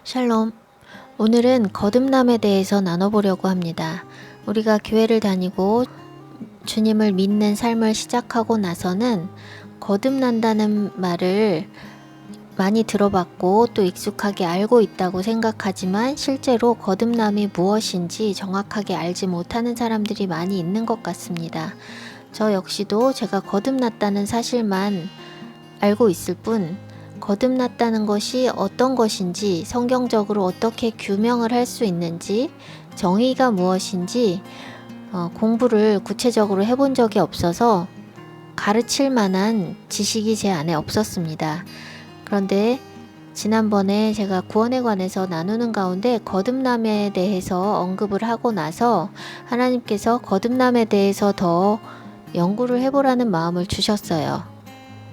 샬롬. 오늘은 거듭남에 대해서 나눠보려고 합니다. 우리가 교회를 다니고 주님을 믿는 삶을 시작하고 나서는 거듭난다는 말을 많이 들어봤고 또 익숙하게 알고 있다고 생각하지만 실제로 거듭남이 무엇인지 정확하게 알지 못하는 사람들이 많이 있는 것 같습니다. 저 역시도 제가 거듭났다는 사실만 알고 있을 뿐 거듭났다는 것이 어떤 것인지, 성경적으로 어떻게 규명을 할 수 있는지, 정의가 무엇인지 공부를 구체적으로 해본 적이 없어서 가르칠 만한 지식이 제 안에 없었습니다. 그런데 지난번에 제가 구원에 관해서 나누는 가운데 거듭남에 대해서 언급을 하고 나서 하나님께서 거듭남에 대해서 더 연구를 해보라는 마음을 주셨어요.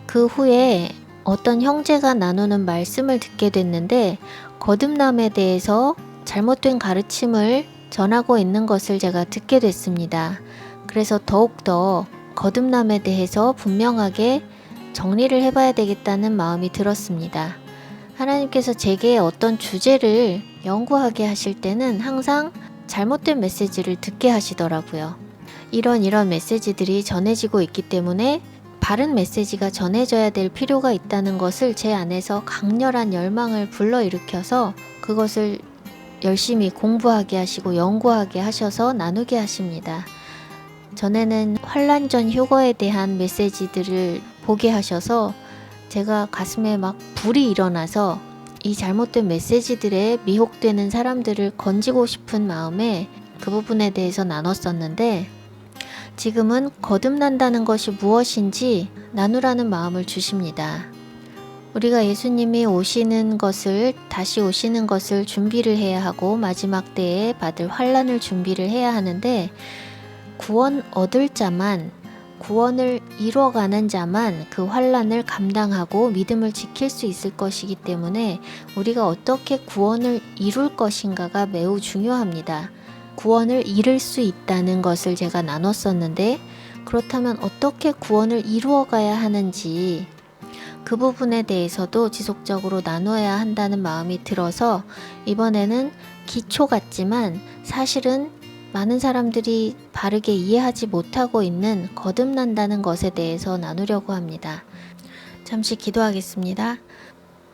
그 후에 어떤 형제가 나누는 말씀을 듣게 됐는데 거듭남에 대해서 잘못된 가르침을 전하고 있는 것을 제가 듣게 됐습니다. 그래서 더욱더 거듭남에 대해서 분명하게 정리를 해봐야 되겠다는 마음이 들었습니다. 하나님께서 제게 어떤 주제를 연구하게 하실 때는 항상 잘못된 메시지를 듣게 하시더라고요. 이런 메시지들이 전해지고 있기 때문에 바른 메시지가 전해져야 될 필요가 있다는 것을 제 안에서 강렬한 열망을 불러일으켜서 그것을 열심히 공부하게 하시고 연구하게 하셔서 나누게 하십니다. 전에는 환난전 휴거에 대한 메시지들을 보게 하셔서 제가 가슴에 막 불이 일어나서 이 잘못된 메시지들에 미혹되는 사람들을 건지고 싶은 마음에 그 부분에 대해서 나눴었는데 지금은 거듭난다는 것이 무엇인지 나누라는 마음을 주십니다. 우리가 예수님이 다시 오시는 것을 준비를 해야 하고 마지막 때에 받을 환난을 준비를 해야 하는데 구원 얻을 자만, 구원을 이뤄가는 자만 그 환난을 감당하고 믿음을 지킬 수 있을 것이기 때문에 우리가 어떻게 구원을 이룰 것인가가 매우 중요합니다. 구원을 이룰 수 있다는 것을 제가 나눴었는데 그렇다면 어떻게 구원을 이루어 가야 하는지 그 부분에 대해서도 지속적으로 나눠야 한다는 마음이 들어서 이번에는 기초 같지만 사실은 많은 사람들이 바르게 이해하지 못하고 있는 거듭난다는 것에 대해서 나누려고 합니다. 잠시 기도하겠습니다.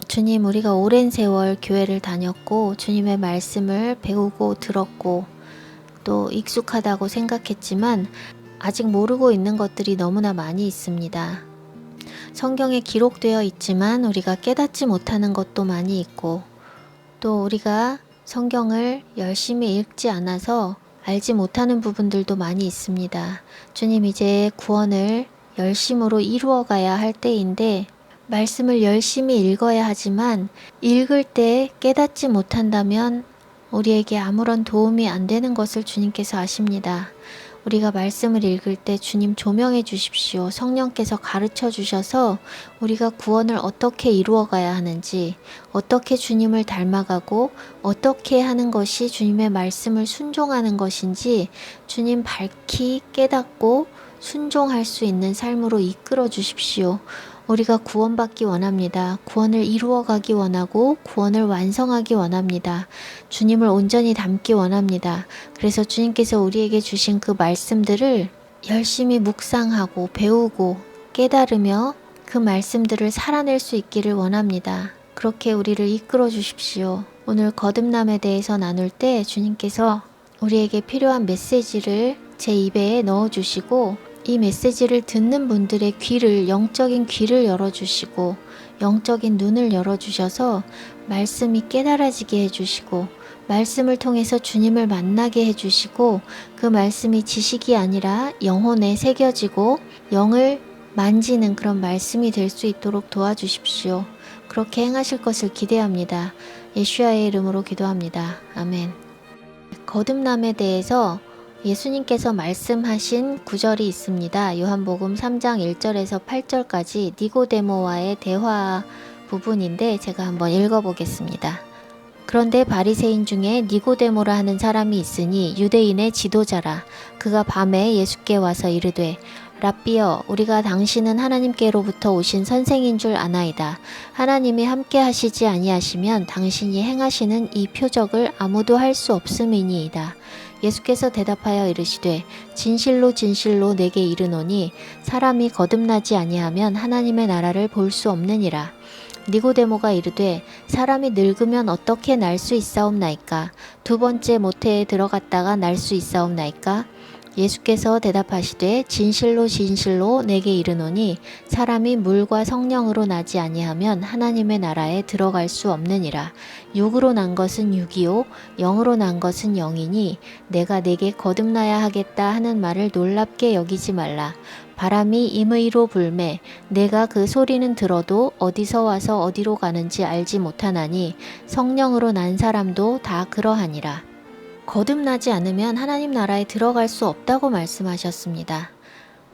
주님, 우리가 오랜 세월 교회를 다녔고 주님의 말씀을 배우고 들었고 또 익숙하다고 생각했지만 아직 모르고 있는 것들이 너무나 많이 있습니다. 성경에 기록되어 있지만 우리가 깨닫지 못하는 것도 많이 있고 또 우리가 성경을 열심히 읽지 않아서 알지 못하는 부분들도 많이 있습니다. 주님, 이제 구원을 열심으로 이루어 가야 할 때인데 말씀을 열심히 읽어야 하지만 읽을 때 깨닫지 못한다면 우리에게 아무런 도움이 안 되는 것을 주님께서 아십니다. 우리가 말씀을 읽을 때 주님 조명해 주십시오. 성령께서 가르쳐 주셔서 우리가 구원을 어떻게 이루어 가야 하는지, 어떻게 주님을 닮아가고 어떻게 하는 것이 주님의 말씀을 순종하는 것인지 주님 밝히 깨닫고 순종할 수 있는 삶으로 이끌어 주십시오. 우리가 구원받기 원합니다. 구원을 이루어가기 원하고 구원을 완성하기 원합니다. 주님을 온전히 닮기 원합니다. 그래서 주님께서 우리에게 주신 그 말씀들을 열심히 묵상하고 배우고 깨달으며 그 말씀들을 살아낼 수 있기를 원합니다. 그렇게 우리를 이끌어 주십시오. 오늘 거듭남에 대해서 나눌 때 주님께서 우리에게 필요한 메시지를 제 입에 넣어주시고 이 메시지를 듣는 분들의 영적인 귀를 열어주시고 영적인 눈을 열어주셔서 말씀이 깨달아지게 해주시고 말씀을 통해서 주님을 만나게 해주시고 그 말씀이 지식이 아니라 영혼에 새겨지고 영을 만지는 그런 말씀이 될 수 있도록 도와주십시오. 그렇게 행하실 것을 기대합니다. 예수야의 이름으로 기도합니다. 아멘. 거듭남에 대해서 예수님께서 말씀하신 구절이 있습니다. 요한복음 3장 1절에서 8절까지 니고데모와의 대화 부분인데 제가 한번 읽어보겠습니다. 그런데 바리새인 중에 니고데모라 하는 사람이 있으니 유대인의 지도자라. 그가 밤에 예수께 와서 이르되 랍비여, 우리가 당신은 하나님께로부터 오신 선생인 줄 아나이다. 하나님이 함께 하시지 아니하시면 당신이 행하시는 이 표적을 아무도 할 수 없음이니이다. 예수께서 대답하여 이르시되 진실로 진실로 내게 이르노니 사람이 거듭나지 아니하면 하나님의 나라를 볼 수 없느니라. 니고데모가 이르되 사람이 늙으면 어떻게 날 수 있사옵나이까? 두 번째 모태에 들어갔다가 날 수 있사옵나이까? 예수께서 대답하시되 진실로 진실로 내게 이르노니 사람이 물과 성령으로 나지 아니하면 하나님의 나라에 들어갈 수 없느니라. 육으로 난 것은 육이요 영으로 난 것은 영이니 내가 내게 거듭나야 하겠다 하는 말을 놀랍게 여기지 말라. 바람이 임의로 불매 내가 그 소리는 들어도 어디서 와서 어디로 가는지 알지 못하나니 성령으로 난 사람도 다 그러하니라. 거듭나지 않으면 하나님 나라에 들어갈 수 없다고 말씀하셨습니다.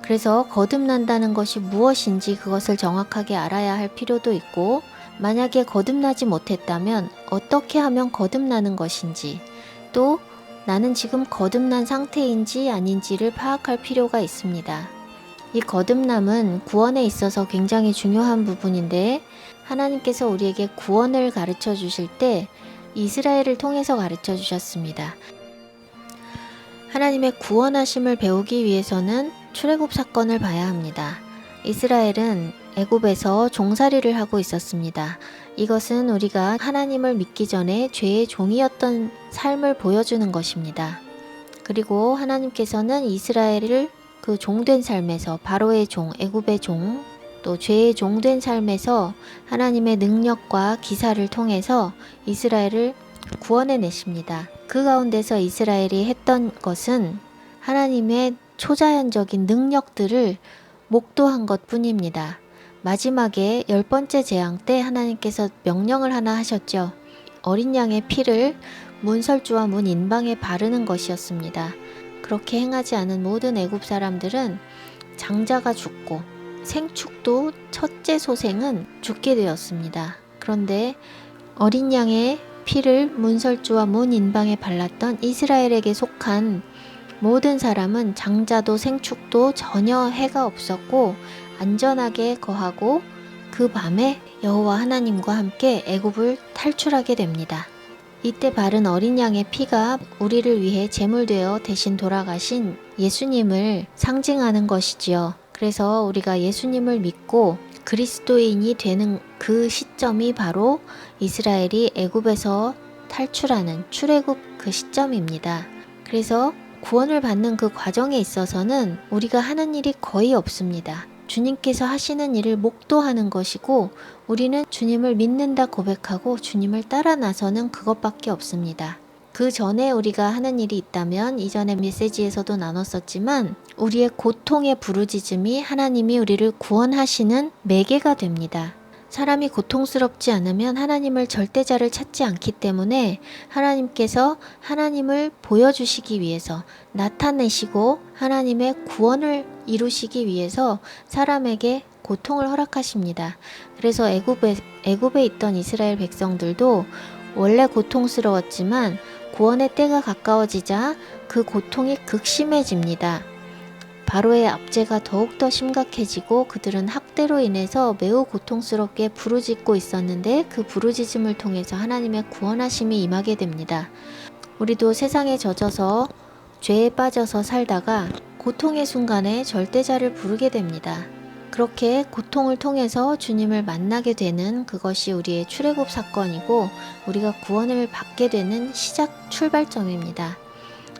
그래서 거듭난다는 것이 무엇인지 그것을 정확하게 알아야 할 필요도 있고, 만약에 거듭나지 못했다면 어떻게 하면 거듭나는 것인지, 또 나는 지금 거듭난 상태인지 아닌지를 파악할 필요가 있습니다. 이 거듭남은 구원에 있어서 굉장히 중요한 부분인데, 하나님께서 우리에게 구원을 가르쳐 주실 때 이스라엘을 통해서 가르쳐 주셨습니다. 하나님의 구원하심을 배우기 위해서는 출애굽 사건을 봐야 합니다. 이스라엘은 애굽에서 종살이를 하고 있었습니다. 이것은 우리가 하나님을 믿기 전에 죄의 종이었던 삶을 보여주는 것입니다. 그리고 하나님께서는 이스라엘을 그 종된 삶에서, 바로의 종, 애굽의 종, 또 죄의 종된 삶에서 하나님의 능력과 기사를 통해서 이스라엘을 구원해 내십니다. 그 가운데서 이스라엘이 했던 것은 하나님의 초자연적인 능력들을 목도한 것 뿐입니다. 마지막에 10번째 재앙 때 하나님께서 명령을 하나 하셨죠. 어린 양의 피를 문설주와 문 인방에 바르는 것이었습니다. 그렇게 행하지 않은 모든 애굽 사람들은 장자가 죽고 생축도 첫째 소생은 죽게 되었습니다. 그런데 어린 양의 피를 문설주와 문 인방에 발랐던 이스라엘에게 속한 모든 사람은 장자도 생축도 전혀 해가 없었고 안전하게 거하고 그 밤에 여호와 하나님과 함께 애굽을 탈출하게 됩니다. 이때 바른 어린 양의 피가 우리를 위해 제물되어 대신 돌아가신 예수님을 상징하는 것이지요. 그래서 우리가 예수님을 믿고 그리스도인이 되는 그 시점이 바로 이스라엘이 애굽에서 탈출하는 출애굽 그 시점입니다. 그래서 구원을 받는 그 과정에 있어서는 우리가 하는 일이 거의 없습니다. 주님께서 하시는 일을 목도하는 것이고 우리는 주님을 믿는다 고백하고 주님을 따라 나서는 그것밖에 없습니다. 그 전에 우리가 하는 일이 있다면 이전의 메시지에서도 나눴었지만 우리의 고통의 부르짖음이 하나님이 우리를 구원하시는 매개가 됩니다. 사람이 고통스럽지 않으면 하나님을 절대자를 찾지 않기 때문에 하나님께서 하나님을 보여주시기 위해서 나타내시고 하나님의 구원을 이루시기 위해서 사람에게 고통을 허락하십니다. 그래서 애굽에 있던 이스라엘 백성들도 원래 고통스러웠지만 구원의 때가 가까워지자 그 고통이 극심해집니다. 바로의 압제가 더욱더 심각해지고 그들은 학대로 인해서 매우 고통스럽게 부르짖고 있었는데 그 부르짖음을 통해서 하나님의 구원하심이 임하게 됩니다. 우리도 세상에 젖어서 죄에 빠져서 살다가 고통의 순간에 절대자를 부르게 됩니다. 그렇게 고통을 통해서 주님을 만나게 되는 그것이 우리의 출애굽 사건이고 우리가 구원을 받게 되는 시작 출발점입니다.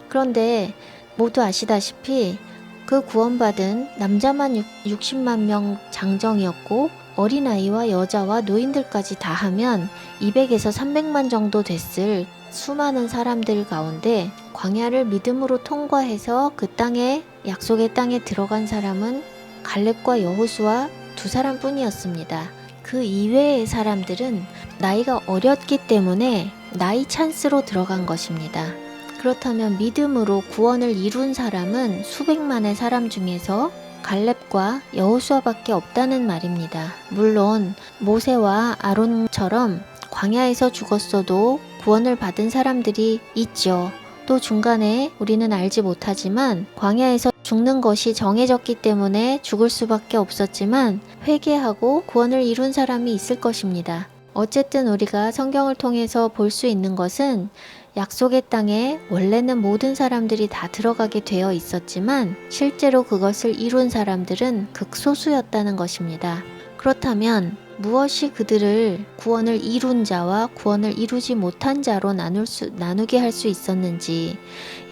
그런데 모두 아시다시피 그 구원받은 남자만 60만 명 장정이었고 어린아이와 여자와 노인들까지 다 하면 200에서 300만 정도 됐을 수많은 사람들 가운데 광야를 믿음으로 통과해서 그 땅에 약속의 땅에 들어간 사람은 갈렙과 여호수아 두 사람뿐이었습니다. 그 이외의 사람들은 나이가 어렸기 때문에 나이 찬스로 들어간 것입니다. 그렇다면 믿음으로 구원을 이룬 사람은 수백만의 사람 중에서 갈렙과 여호수아밖에 없다는 말입니다. 물론 모세와 아론처럼 광야에서 죽었어도 구원을 받은 사람들이 있죠. 또 중간에 우리는 알지 못하지만 광야에서 죽는 것이 정해졌기 때문에 죽을 수밖에 없었지만 회개하고 구원을 이룬 사람이 있을 것입니다. 어쨌든 우리가 성경을 통해서 볼 수 있는 것은 약속의 땅에 원래는 모든 사람들이 다 들어가게 되어 있었지만 실제로 그것을 이룬 사람들은 극소수였다는 것입니다. 그렇다면 무엇이 그들을 구원을 이룬 자와 구원을 이루지 못한 자로 나누게 할 수 있었는지,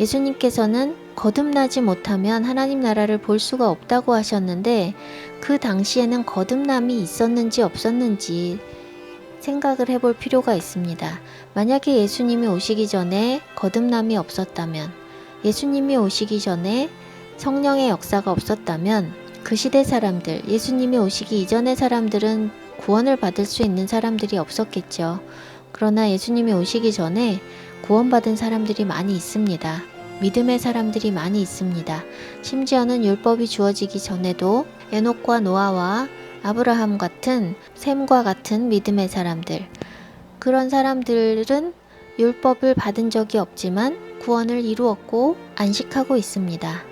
예수님께서는 거듭나지 못하면 하나님 나라를 볼 수가 없다고 하셨는데 그 당시에는 거듭남이 있었는지 없었는지 생각을 해볼 필요가 있습니다. 만약에 예수님이 오시기 전에 거듭남이 없었다면, 예수님이 오시기 전에 성령의 역사가 없었다면 그 시대 사람들, 예수님이 오시기 이전의 사람들은 구원을 받을 수 있는 사람들이 없었겠죠. 그러나 예수님이 오시기 전에 구원받은 사람들이 많이 있습니다. 믿음의 사람들이 많이 있습니다. 심지어는 율법이 주어지기 전에도 에녹과 노아와 아브라함 같은, 셈과 같은 믿음의 사람들, 그런 사람들은 율법을 받은 적이 없지만 구원을 이루었고 안식하고 있습니다.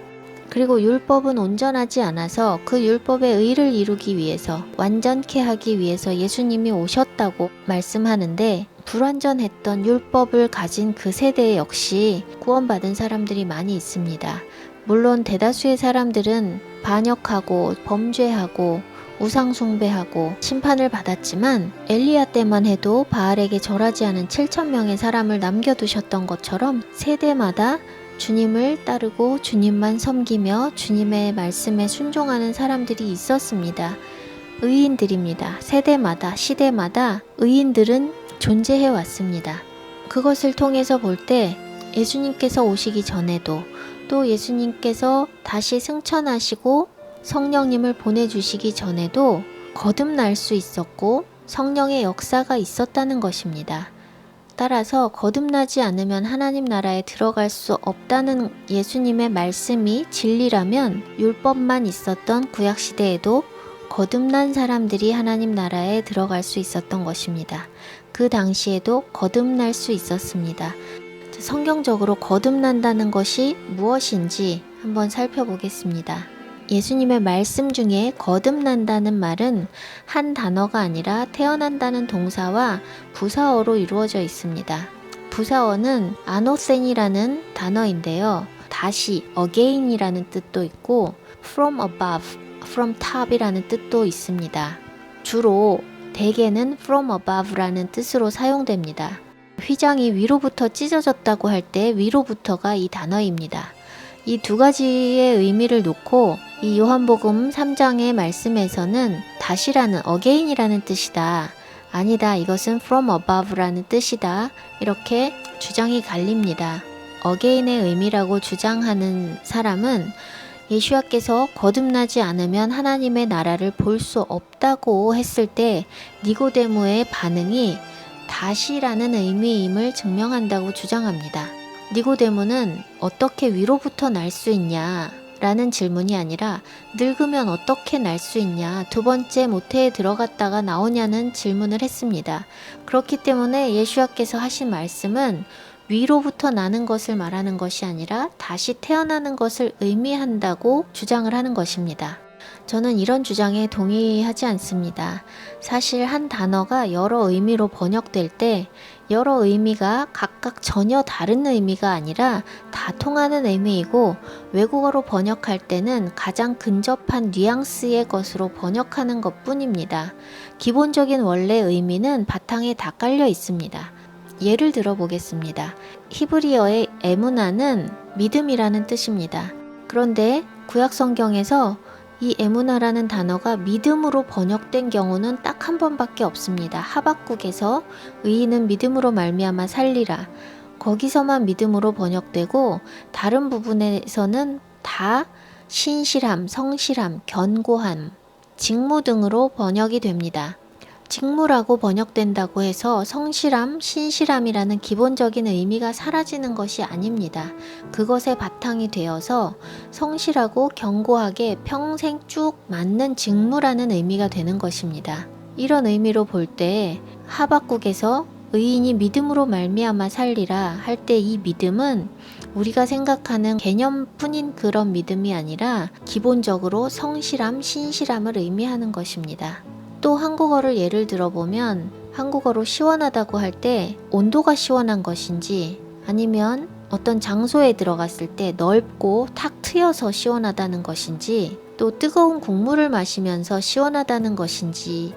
그리고 율법은 온전하지 않아서 그 율법의 의를 이루기 위해서, 완전케 하기 위해서 예수님이 오셨다고 말씀하는데, 불완전했던 율법을 가진 그 세대 역시 구원받은 사람들이 많이 있습니다. 물론 대다수의 사람들은 반역하고 범죄하고 우상숭배하고 심판을 받았지만 엘리야 때만 해도 바알에게 절하지 않은 7,000명의 사람을 남겨두셨던 것처럼 세대마다 주님을 따르고 주님만 섬기며 주님의 말씀에 순종하는 사람들이 있었습니다. 의인들입니다. 세대마다, 시대마다 의인들은 존재해 왔습니다. 그것을 통해서 볼 때 예수님께서 오시기 전에도, 또 예수님께서 다시 승천하시고 성령님을 보내주시기 전에도 거듭날 수 있었고 성령의 역사가 있었다는 것입니다. 따라서 거듭나지 않으면 하나님 나라에 들어갈 수 없다는 예수님의 말씀이 진리라면 율법만 있었던 구약시대에도 거듭난 사람들이 하나님 나라에 들어갈 수 있었던 것입니다. 그 당시에도 거듭날 수 있었습니다. 성경적으로 거듭난다는 것이 무엇인지 한번 살펴보겠습니다. 예수님의 말씀 중에 거듭난다는 말은 한 단어가 아니라 태어난다는 동사와 부사어로 이루어져 있습니다. 부사어는 아노센이라는 단어인데요. 다시, again이라는 뜻도 있고 from above, from top이라는 뜻도 있습니다. 주로 대개는 from above라는 뜻으로 사용됩니다. 휘장이 위로부터 찢어졌다고 할 때 위로부터가 이 단어입니다. 이 두 가지의 의미를 놓고 이 요한복음 3장의 말씀에서는 다시라는, again이라는 뜻이다, 아니다, 이것은 from above라는 뜻이다, 이렇게 주장이 갈립니다. again의 의미라고 주장하는 사람은 예수야께서 거듭나지 않으면 하나님의 나라를 볼 수 없다고 했을 때 니고데모의 반응이 다시라는 의미임을 증명한다고 주장합니다. 니고데모는 어떻게 위로부터 날 수 있냐 라는 질문이 아니라 늙으면 어떻게 날 수 있냐, 두 번째 모태에 들어갔다가 나오냐는 질문을 했습니다. 그렇기 때문에 예수야께서 하신 말씀은 위로부터 나는 것을 말하는 것이 아니라 다시 태어나는 것을 의미한다고 주장을 하는 것입니다. 저는 이런 주장에 동의하지 않습니다. 사실 한 단어가 여러 의미로 번역될 때 여러 의미가 각각 전혀 다른 의미가 아니라 다 통하는 의미이고, 외국어로 번역할 때는 가장 근접한 뉘앙스의 것으로 번역하는 것 뿐입니다. 기본적인 원래 의미는 바탕에 다 깔려 있습니다. 예를 들어 보겠습니다. 히브리어의 에무나는 믿음이라는 뜻입니다. 그런데 구약 성경에서 이 에무나라는 단어가 믿음으로 번역된 경우는 딱 한 번밖에 없습니다. 하박국에서 의인은 믿음으로 말미암아 살리라, 거기서만 믿음으로 번역되고 다른 부분에서는 다 신실함, 성실함, 견고함, 직무 등으로 번역이 됩니다. 직무라고 번역된다고 해서 성실함, 신실함이라는 기본적인 의미가 사라지는 것이 아닙니다. 그것에 바탕이 되어서 성실하고 견고하게 평생 쭉 맞는 직무라는 의미가 되는 것입니다. 이런 의미로 볼 때 하박국에서 의인이 믿음으로 말미암아 살리라 할 때 이 믿음은 우리가 생각하는 개념뿐인 그런 믿음이 아니라 기본적으로 성실함, 신실함을 의미하는 것입니다. 또 한국어를 예를 들어보면 한국어로 시원하다고 할 때 온도가 시원한 것인지 아니면 어떤 장소에 들어갔을 때 넓고 탁 트여서 시원하다는 것인지 또 뜨거운 국물을 마시면서 시원하다는 것인지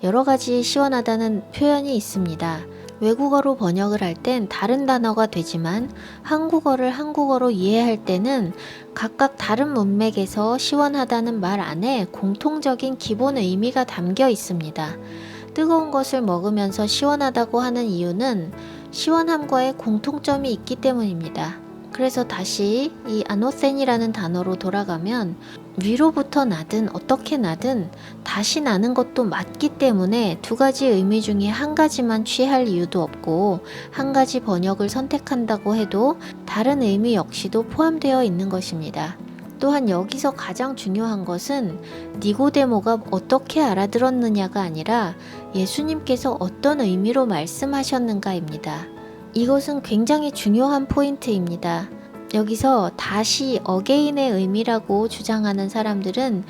여러 가지 시원하다는 표현이 있습니다. 외국어로 번역을 할 땐 다른 단어가 되지만 한국어를 한국어로 이해할 때는 각각 다른 문맥에서 시원하다는 말 안에 공통적인 기본 의미가 담겨 있습니다. 뜨거운 것을 먹으면서 시원하다고 하는 이유는 시원함과의 공통점이 있기 때문입니다. 그래서 다시 이 아노센이라는 단어로 돌아가면 위로부터 나든 어떻게 나든 다시 나는 것도 맞기 때문에 두 가지 의미 중에 한 가지만 취할 이유도 없고 한 가지 번역을 선택한다고 해도 다른 의미 역시도 포함되어 있는 것입니다. 또한 여기서 가장 중요한 것은 니고데모가 어떻게 알아들었느냐가 아니라 예수님께서 어떤 의미로 말씀하셨는가입니다. 이것은 굉장히 중요한 포인트입니다. 여기서 다시 어게인의 의미라고 주장하는 사람들은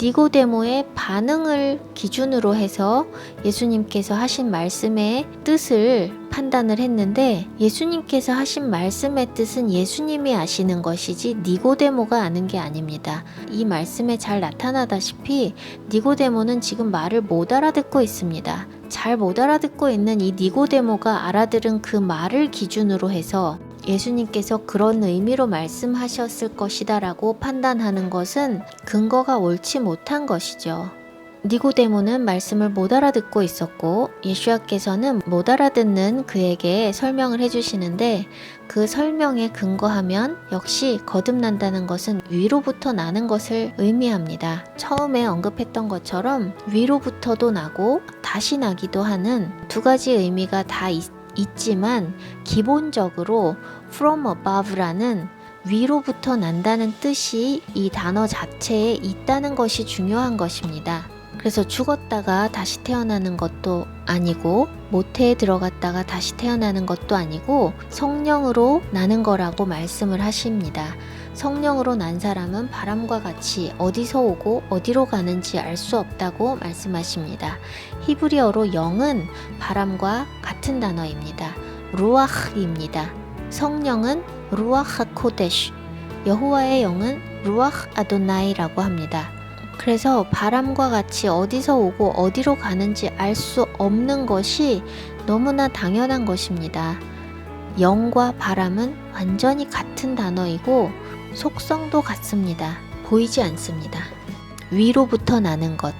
니고데모의 반응을 기준으로 해서 예수님께서 하신 말씀의 뜻을 판단을 했는데 예수님께서 하신 말씀의 뜻은 예수님이 아시는 것이지 니고데모가 아는 게 아닙니다. 이 말씀에 잘 나타나다시피 니고데모는 지금 말을 못 알아듣고 있습니다. 잘 못 알아듣고 있는 이 니고데모가 알아들은 그 말을 기준으로 해서 예수님께서 그런 의미로 말씀하셨을 것이다 라고 판단하는 것은 근거가 옳지 못한 것이죠. 니고데모는 말씀을 못 알아듣고 있었고 예수님께서는 못 알아듣는 그에게 설명을 해주시는데 그 설명에 근거하면 역시 거듭난다는 것은 위로부터 나는 것을 의미합니다. 처음에 언급했던 것처럼 위로부터도 나고 다시 나기도 하는 두 가지 의미가 다 있지만 기본적으로 from above라는 위로부터 난다는 뜻이 이 단어 자체에 있다는 것이 중요한 것입니다. 그래서 죽었다가 다시 태어나는 것도 아니고 모태에 들어갔다가 다시 태어나는 것도 아니고 성령으로 나는 거라고 말씀을 하십니다. 성령으로 난 사람은 바람과 같이 어디서 오고 어디로 가는지 알 수 없다고 말씀하십니다. 히브리어로 영은 바람과 같은 단어입니다. 루아흐입니다. 성령은 루아흐 코데슈, 여호와의 영은 루아흐 아도나이라고 합니다. 그래서 바람과 같이 어디서 오고 어디로 가는지 알 수 없는 것이 너무나 당연한 것입니다. 영과 바람은 완전히 같은 단어이고 속성도 같습니다. 보이지 않습니다. 위로부터 나는 것,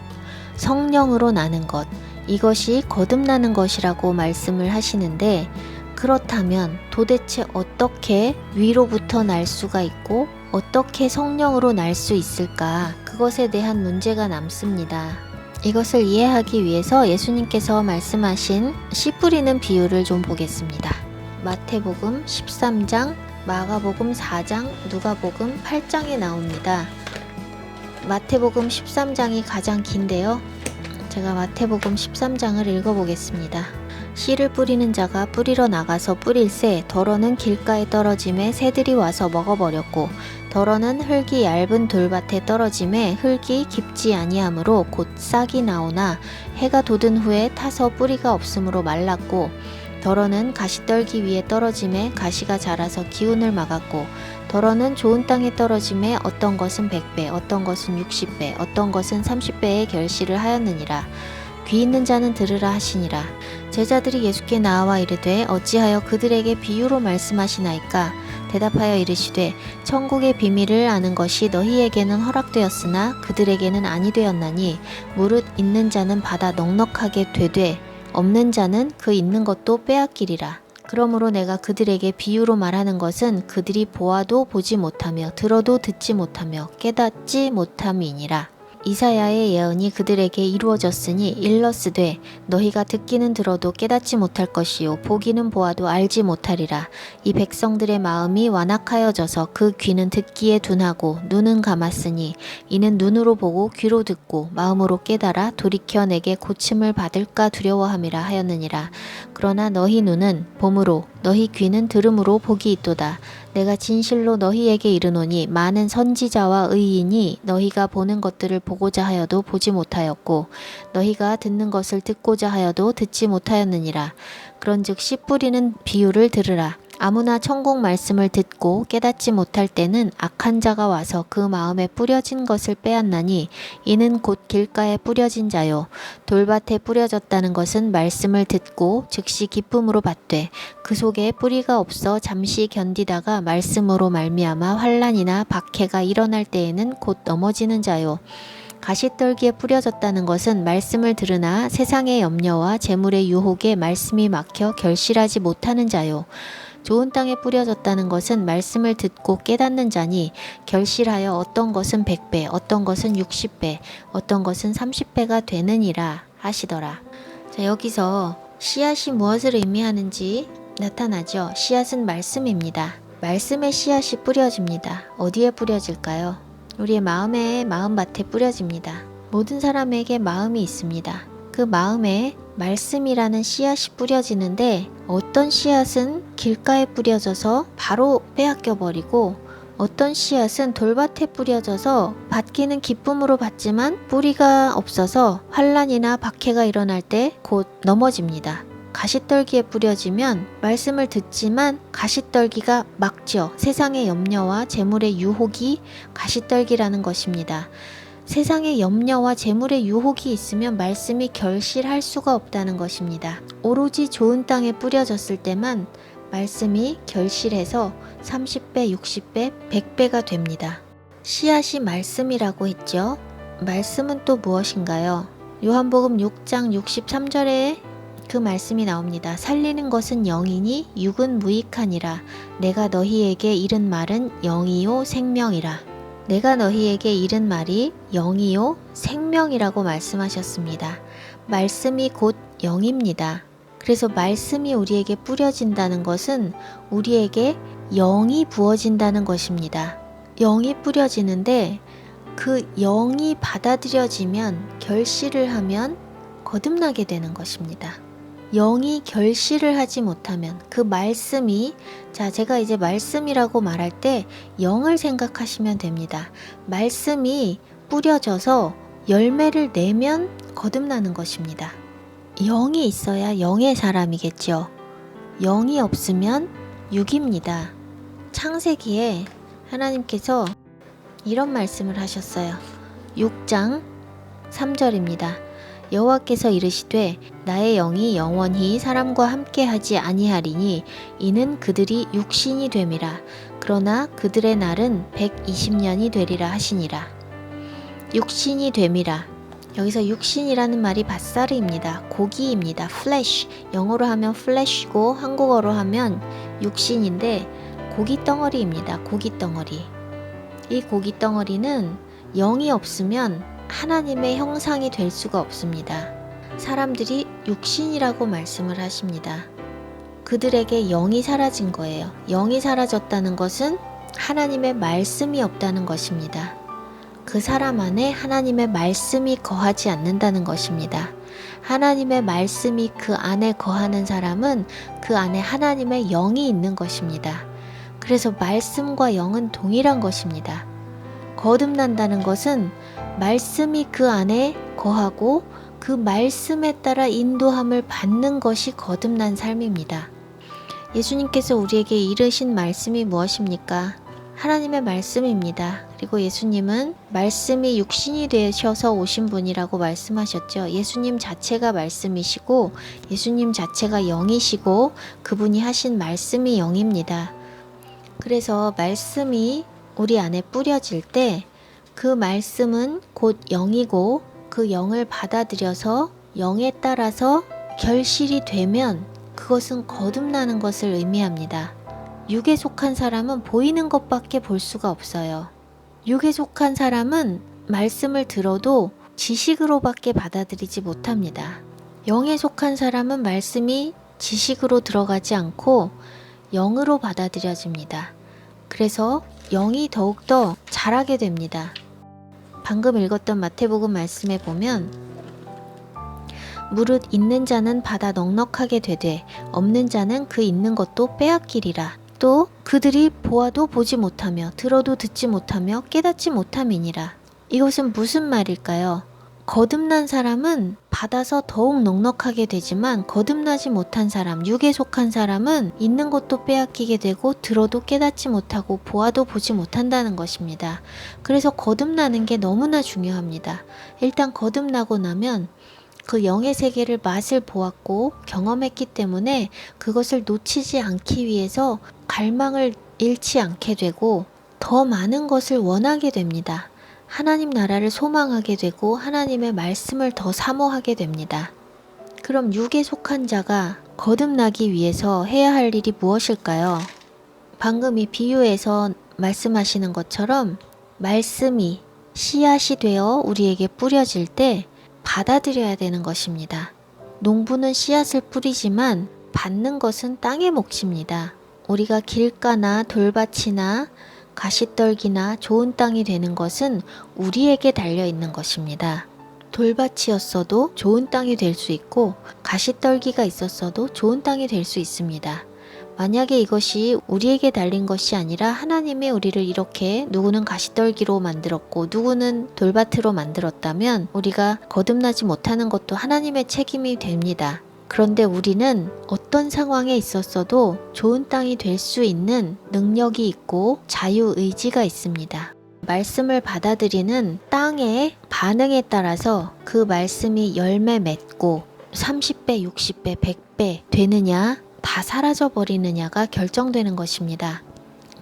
성령으로 나는 것, 이것이 거듭나는 것이라고 말씀을 하시는데 그렇다면 도대체 어떻게 위로부터 날 수가 있고 어떻게 성령으로 날 수 있을까? 그것에 대한 문제가 남습니다. 이것을 이해하기 위해서 예수님께서 말씀하신 씨 뿌리는 비유를 좀 보겠습니다. 마태복음 13장, 마가복음 4장, 누가복음 8장에 나옵니다. 마태복음 13장이 가장 긴데요. 제가 마태복음 13장을 읽어보겠습니다. 씨를 뿌리는 자가 뿌리러 나가서 뿌릴새 덜어는 길가에 떨어짐에 새들이 와서 먹어버렸고 덜어는 흙이 얇은 돌밭에 떨어짐에 흙이 깊지 아니하므로 곧 싹이 나오나 해가 돋은 후에 타서 뿌리가 없으므로 말랐고 덜어는 가시떨기 위에 떨어짐에 가시가 자라서 기운을 막았고 덜어는 좋은 땅에 떨어짐에 어떤 것은 100배 어떤 것은 60배 어떤 것은 30배의 결실을 하였느니라. 귀 있는 자는 들으라 하시니라. 제자들이 예수께 나와 이르되 어찌하여 그들에게 비유로 말씀하시나이까? 대답하여 이르시되 천국의 비밀을 아는 것이 너희에게는 허락되었으나 그들에게는 아니 되었나니 무릇 있는 자는 받아 넉넉하게 되되 없는 자는 그 있는 것도 빼앗기리라. 그러므로 내가 그들에게 비유로 말하는 것은 그들이 보아도 보지 못하며 들어도 듣지 못하며 깨닫지 못함이니라. 이사야의 예언이 그들에게 이루어졌으니 일러스되 너희가 듣기는 들어도 깨닫지 못할 것이요 보기는 보아도 알지 못하리라. 이 백성들의 마음이 완악하여져서 그 귀는 듣기에 둔하고 눈은 감았으니 이는 눈으로 보고 귀로 듣고 마음으로 깨달아 돌이켜 내게 고침을 받을까 두려워함이라 하였느니라. 그러나 너희 눈은 봄으로 너희 귀는 들음으로 복이 있도다. 내가 진실로 너희에게 이르노니 많은 선지자와 의인이 너희가 보는 것들을 보고자 하여도 보지 못하였고 너희가 듣는 것을 듣고자 하여도 듣지 못하였느니라. 그런즉 씨 뿌리는 비유를 들으라. 아무나 천국 말씀을 듣고 깨닫지 못할 때는 악한 자가 와서 그 마음에 뿌려진 것을 빼앗나니 이는 곧 길가에 뿌려진 자요 돌밭에 뿌려졌다는 것은 말씀을 듣고 즉시 기쁨으로 받되 그 속에 뿌리가 없어 잠시 견디다가 말씀으로 말미암아 환난이나 박해가 일어날 때에는 곧 넘어지는 자요 가시떨기에 뿌려졌다는 것은 말씀을 들으나 세상의 염려와 재물의 유혹에 말씀이 막혀 결실하지 못하는 자요 좋은 땅에 뿌려졌다는 것은 말씀을 듣고 깨닫는 자니 결실하여 어떤 것은 100배, 어떤 것은 60배, 어떤 것은 30배가 되느니라 하시더라. 자, 여기서 씨앗이 무엇을 의미하는지 나타나죠. 씨앗은 말씀입니다. 말씀의 씨앗이 뿌려집니다. 어디에 뿌려질까요? 우리의 마음밭에 뿌려집니다. 모든 사람에게 마음이 있습니다. 그 마음에 말씀이라는 씨앗이 뿌려지는데 어떤 씨앗은 길가에 뿌려져서 바로 빼앗겨 버리고 어떤 씨앗은 돌밭에 뿌려져서 받기는 기쁨으로 받지만 뿌리가 없어서 환난이나 박해가 일어날 때 곧 넘어집니다. 가시떨기에 뿌려지면 말씀을 듣지만 가시떨기가 막죠. 세상의 염려와 재물의 유혹이 가시떨기라는 것입니다. 세상의 염려와 재물의 유혹이 있으면 말씀이 결실할 수가 없다는 것입니다. 오로지 좋은 땅에 뿌려졌을 때만 말씀이 결실해서 30배, 60배, 100배가 됩니다. 씨앗이 말씀이라고 했죠. 말씀은 또 무엇인가요? 요한복음 6장 63절에 그 말씀이 나옵니다. 살리는 것은 영이니 육은 무익하니라. 내가 너희에게 이른 말은 영이요 생명이라. 내가 너희에게 이른 말이 영이요 생명이라고 말씀하셨습니다. 말씀이 곧 영입니다. 그래서 말씀이 우리에게 뿌려진다는 것은 우리에게 영이 부어진다는 것입니다. 영이 뿌려지는데 그 영이 받아들여지면 결실을 하면 거듭나게 되는 것입니다. 영이 결실을 하지 못하면 그 말씀이 제가 이제 말씀이라고 말할 때 영을 생각하시면 됩니다. 말씀이 뿌려져서 열매를 내면 거듭나는 것입니다. 영이 있어야 영의 사람이겠죠. 영이 없으면 육입니다. 창세기에 하나님께서 이런 말씀을 하셨어요. 6장 3절입니다. 여호와께서 이르시되 나의 영이 영원히 사람과 함께하지 아니하리니 이는 그들이 육신이 됨이라. 그러나 그들의 날은 120년이 되리라 하시니라. 육신이 됨이라. 여기서 육신이라는 말이 밧사르입니다. 고기입니다. flesh. 영어로 하면 flesh이고 한국어로 하면 육신인데 고기 덩어리입니다. 고기 덩어리. 이 고기 덩어리는 영이 없으면 하나님의 형상이 될 수가 없습니다. 사람들이 육신이라고 말씀을 하십니다. 그들에게 영이 사라진 거예요. 영이 사라졌다는 것은 하나님의 말씀이 없다는 것입니다. 그 사람 안에 하나님의 말씀이 거하지 않는다는 것입니다. 하나님의 말씀이 그 안에 거하는 사람은 그 안에 하나님의 영이 있는 것입니다. 그래서 말씀과 영은 동일한 것입니다. 거듭난다는 것은 말씀이 그 안에 거하고 그 말씀에 따라 인도함을 받는 것이 거듭난 삶입니다. 예수님께서 우리에게 이르신 말씀이 무엇입니까? 하나님의 말씀입니다. 그리고 예수님은 말씀이 육신이 되셔서 오신 분이라고 말씀하셨죠. 예수님 자체가 말씀이시고 예수님 자체가 영이시고 그분이 하신 말씀이 영입니다. 그래서 말씀이 우리 안에 뿌려질 때 그 말씀은 곧 영이고 그 영을 받아들여서 영에 따라서 결실이 되면 그것은 거듭나는 것을 의미합니다. 육에 속한 사람은 보이는 것밖에 볼 수가 없어요. 육에 속한 사람은 말씀을 들어도 지식으로밖에 받아들이지 못합니다. 영에 속한 사람은 말씀이 지식으로 들어가지 않고 영으로 받아들여집니다. 그래서 영이 더욱더 자라게 됩니다. 방금 읽었던 마태복음 말씀에 보면 무릇 있는 자는 받아 넉넉하게 되되 없는 자는 그 있는 것도 빼앗기리라. 또 그들이 보아도 보지 못하며 들어도 듣지 못하며 깨닫지 못함이니라. 이것은 무슨 말일까요? 거듭난 사람은 받아서 더욱 넉넉하게 되지만 거듭나지 못한 사람, 육에 속한 사람은 있는 것도 빼앗기게 되고 들어도 깨닫지 못하고 보아도 보지 못한다는 것입니다. 그래서 거듭나는 게 너무나 중요합니다. 일단 거듭나고 나면 그 영의 세계를 맛을 보았고 경험했기 때문에 그것을 놓치지 않기 위해서 갈망을 잃지 않게 되고 더 많은 것을 원하게 됩니다. 하나님 나라를 소망하게 되고 하나님의 말씀을 더 사모하게 됩니다. 그럼 육에 속한 자가 거듭나기 위해서 해야 할 일이 무엇일까요? 방금 이 비유에서 말씀하시는 것처럼 말씀이 씨앗이 되어 우리에게 뿌려질 때 받아들여야 되는 것입니다. 농부는 씨앗을 뿌리지만 받는 것은 땅의 몫입니다. 우리가 길가나 돌밭이나 가시떨기나 좋은 땅이 되는 것은 우리에게 달려있는 것입니다. 돌밭이었어도 좋은 땅이 될 수 있고 가시떨기가 있었어도 좋은 땅이 될 수 있습니다. 만약에 이것이 우리에게 달린 것이 아니라 하나님이 우리를 이렇게 누구는 가시떨기로 만들었고 누구는 돌밭으로 만들었다면 우리가 거듭나지 못하는 것도 하나님의 책임이 됩니다. 그런데 우리는 어떤 상황에 있었어도 좋은 땅이 될 수 있는 능력이 있고 자유의지가 있습니다. 말씀을 받아들이는 땅의 반응에 따라서 그 말씀이 열매 맺고 30배, 60배, 100배 되느냐 다 사라져 버리느냐가 결정되는 것입니다.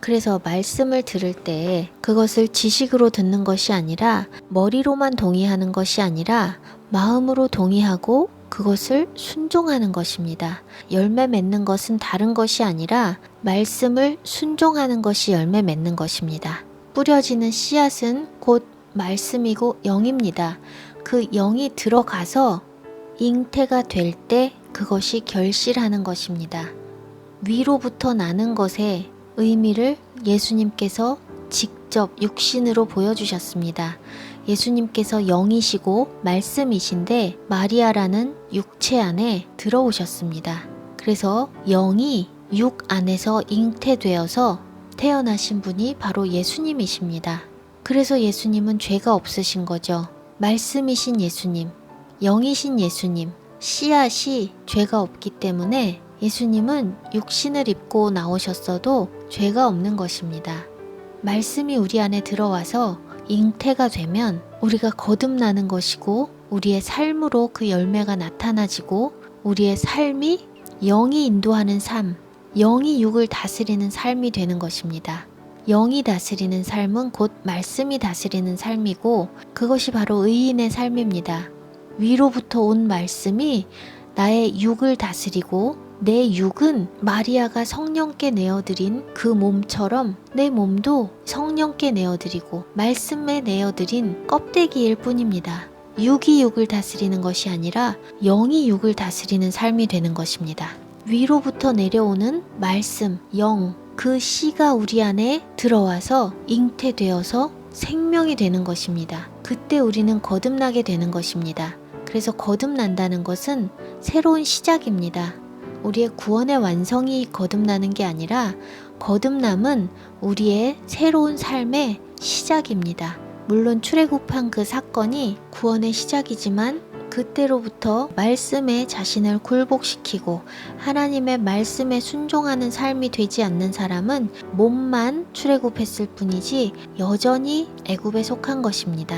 그래서 말씀을 들을 때 그것을 지식으로 듣는 것이 아니라 머리로만 동의하는 것이 아니라 마음으로 동의하고 그것을 순종하는 것입니다. 열매 맺는 것은 다른 것이 아니라 말씀을 순종하는 것이 열매 맺는 것입니다. 뿌려지는 씨앗은 곧 말씀이고 영입니다. 그 영이 들어가서 잉태가 될 때 그것이 결실하는 것입니다. 위로부터 나는 것의 의미를 예수님께서 직접 육신으로 보여주셨습니다. 예수님께서 영이시고 말씀이신데 마리아라는 육체 안에 들어오셨습니다. 그래서 영이 육 안에서 잉태되어서 태어나신 분이 바로 예수님이십니다. 그래서 예수님은 죄가 없으신 거죠. 말씀이신 예수님, 영이신 예수님, 씨앗이 죄가 없기 때문에 예수님은 육신을 입고 나오셨어도 죄가 없는 것입니다. 말씀이 우리 안에 들어와서 잉태가 되면 우리가 거듭나는 것이고 우리의 삶으로 그 열매가 나타나지고 우리의 삶이 영이 인도하는 삶, 영이 육을 다스리는 삶이 되는 것입니다. 영이 다스리는 삶은 곧 말씀이 다스리는 삶이고 그것이 바로 의인의 삶입니다. 위로부터 온 말씀이 나의 육을 다스리고 내 육은 마리아가 성령께 내어드린 그 몸처럼 내 몸도 성령께 내어드리고 말씀에 내어드린 껍데기일 뿐입니다. 육이 육을 다스리는 것이 아니라 영이 육을 다스리는 삶이 되는 것입니다. 위로부터 내려오는 말씀, 영, 그 씨가 우리 안에 들어와서 잉태되어서 생명이 되는 것입니다. 그때 우리는 거듭나게 되는 것입니다. 그래서 거듭난다는 것은 새로운 시작입니다. 우리의 구원의 완성이 거듭나는 게 아니라 거듭남은 우리의 새로운 삶의 시작입니다. 물론 출애굽한 그 사건이 구원의 시작이지만 그때로부터 말씀에 자신을 굴복시키고 하나님의 말씀에 순종하는 삶이 되지 않는 사람은 몸만 출애굽했을 뿐이지 여전히 애굽에 속한 것입니다.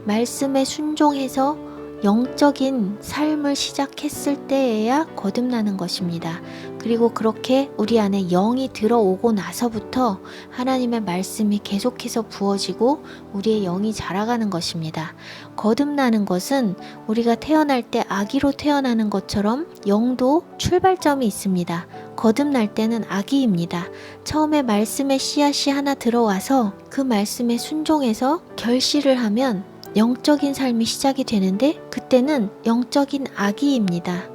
말씀에 순종해서 영적인 삶을 시작했을 때에야 거듭나는 것입니다. 그리고 그렇게 우리 안에 영이 들어오고 나서부터 하나님의 말씀이 계속해서 부어지고 우리의 영이 자라가는 것입니다. 거듭나는 것은 우리가 태어날 때 아기로 태어나는 것처럼 영도 출발점이 있습니다. 거듭날 때는 아기입니다. 처음에 말씀의 씨앗이 하나 들어와서 그 말씀에 순종해서 결실을 하면 영적인 삶이 시작이 되는데 그때는 영적인 아기입니다.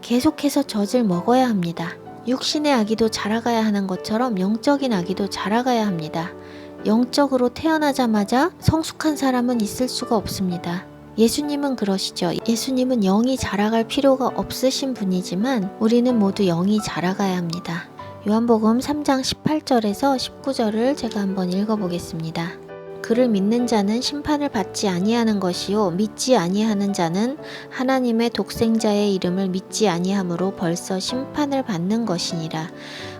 계속해서 젖을 먹어야 합니다. 육신의 아기도 자라가야 하는 것처럼 영적인 아기도 자라가야 합니다. 영적으로 태어나자마자 성숙한 사람은 있을 수가 없습니다. 예수님은 그러시죠. 예수님은 영이 자라갈 필요가 없으신 분이지만 우리는 모두 영이 자라가야 합니다. 요한복음 3장 18절에서 19절을 제가 한번 읽어보겠습니다. 그를 믿는 자는 심판을 받지 아니하는 것이요 믿지 아니하는 자는 하나님의 독생자의 이름을 믿지 아니함으로 벌써 심판을 받는 것이니라.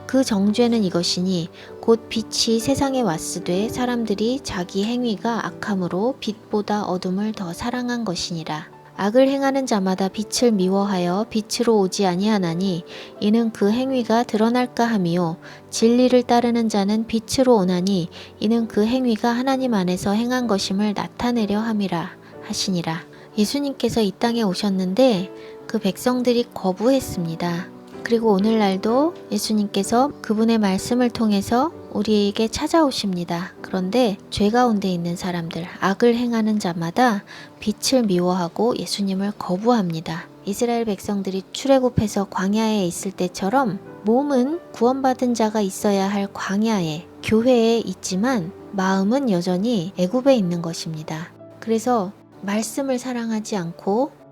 그 정죄는 이것이니 곧 빛이 세상에 왔으되 사람들이 자기 행위가 악함으로 빛보다 어둠을 더 사랑한 것이니라. 악을 행하는 자마다 빛을 미워하여 빛으로 오지 아니하나니 이는 그 행위가 드러날까 함이요 진리를 따르는 자는 빛으로 오나니 이는 그 행위가 하나님 안에서 행한 것임을 나타내려 함이라 하시니라. 예수님께서 이 땅에 오셨는데 그 백성들이 거부했습니다. 그리고 오늘날도 예수님께서 그분의 말씀을 통해서 우리에게 찾아오십니다. 그런데 죄 가운데 있는 사람들, 악을 행하는 자마다 빛을 미워하고 예수님을 거부합니다. 이스라엘 백성들이 출애굽해서 광야에 있을 때처럼 몸은 구원받은 자가 있어야 할 광야에, 교회에 있지만 마음은 여전히 애굽에 있는 것입니다. 그래서 말씀을 사랑하지 않고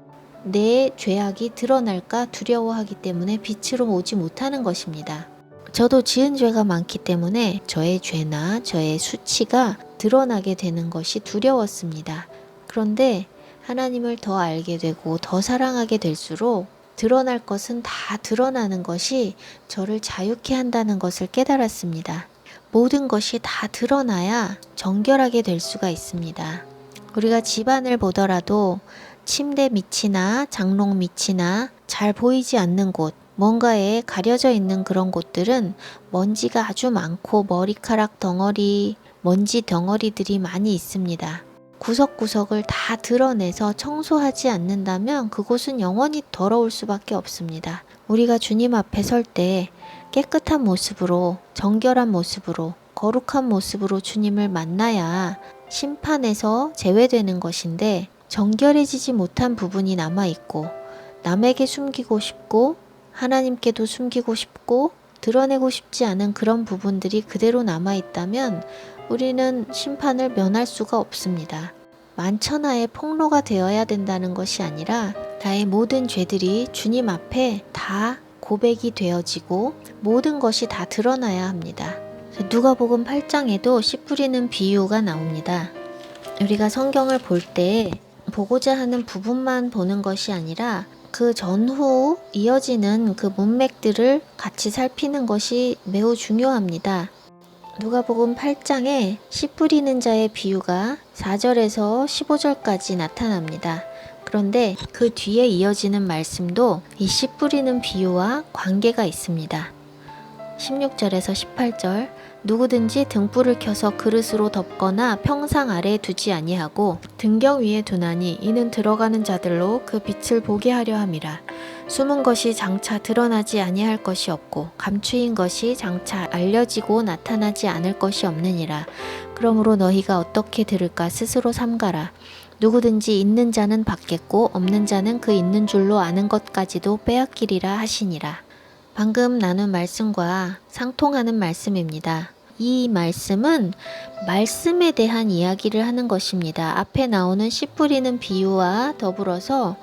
내 죄악이 드러날까 두려워하기 때문에 빛으로 오지 못하는 것입니다. 저도 지은 죄가 많기 때문에 저의 죄나 저의 수치가 드러나게 되는 것이 두려웠습니다. 그런데 하나님을 더 알게 되고 더 사랑하게 될수록 드러날 것은 다 드러나는 것이 저를 자유케 한다는 것을 깨달았습니다. 모든 것이 다 드러나야 정결하게 될 수가 있습니다. 우리가 집안을 보더라도 침대 밑이나 장롱 밑이나 잘 보이지 않는 곳, 뭔가에 가려져 있는 그런 곳들은 먼지가 아주 많고 머리카락 덩어리, 먼지 덩어리들이 많이 있습니다. 구석구석을 다 드러내서 청소하지 않는다면 그곳은 영원히 더러울 수밖에 없습니다. 우리가 주님 앞에 설 때 깨끗한 모습으로, 정결한 모습으로, 거룩한 모습으로 주님을 만나야 심판에서 제외되는 것인데 정결해지지 못한 부분이 남아있고 남에게 숨기고 싶고 하나님께도 숨기고 싶고 드러내고 싶지 않은 그런 부분들이 그대로 남아있다면 우리는 심판을 면할 수가 없습니다. 만천하의 폭로가 되어야 된다는 것이 아니라 나의 모든 죄들이 주님 앞에 다 고백이 되어지고 모든 것이 다 드러나야 합니다. 누가복음 8장에도 씨 뿌리는 비유가 나옵니다. 우리가 성경을 볼 때 보고자 하는 부분만 보는 것이 아니라 그 전후 이어지는 그 문맥들을 같이 살피는 것이 매우 중요합니다. 누가복음 8장에 씨 뿌리는 자의 비유가 4절에서 15절까지 나타납니다. 그런데 그 뒤에 이어지는 말씀도 이 씨 뿌리는 비유와 관계가 있습니다. 16절에서 18절 누구든지 등불을 켜서 그릇으로 덮거나 평상 아래에 두지 아니하고 등경 위에 두나니 이는 들어가는 자들로 그 빛을 보게 하려 함이라. 숨은 것이 장차 드러나지 아니할 것이 없고 감추인 것이 장차 알려지고 나타나지 않을 것이 없느니라. 그러므로 너희가 어떻게 들을까 스스로 삼가라. 누구든지 있는 자는 받겠고 없는 자는 그 있는 줄로 아는 것까지도 빼앗기리라 하시니라. 방금 나눈 말씀과 상통하는 말씀입니다. 이 말씀은 말씀에 대한 이야기를 하는 것입니다. 앞에 나오는 씨 뿌리는 비유와 더불어서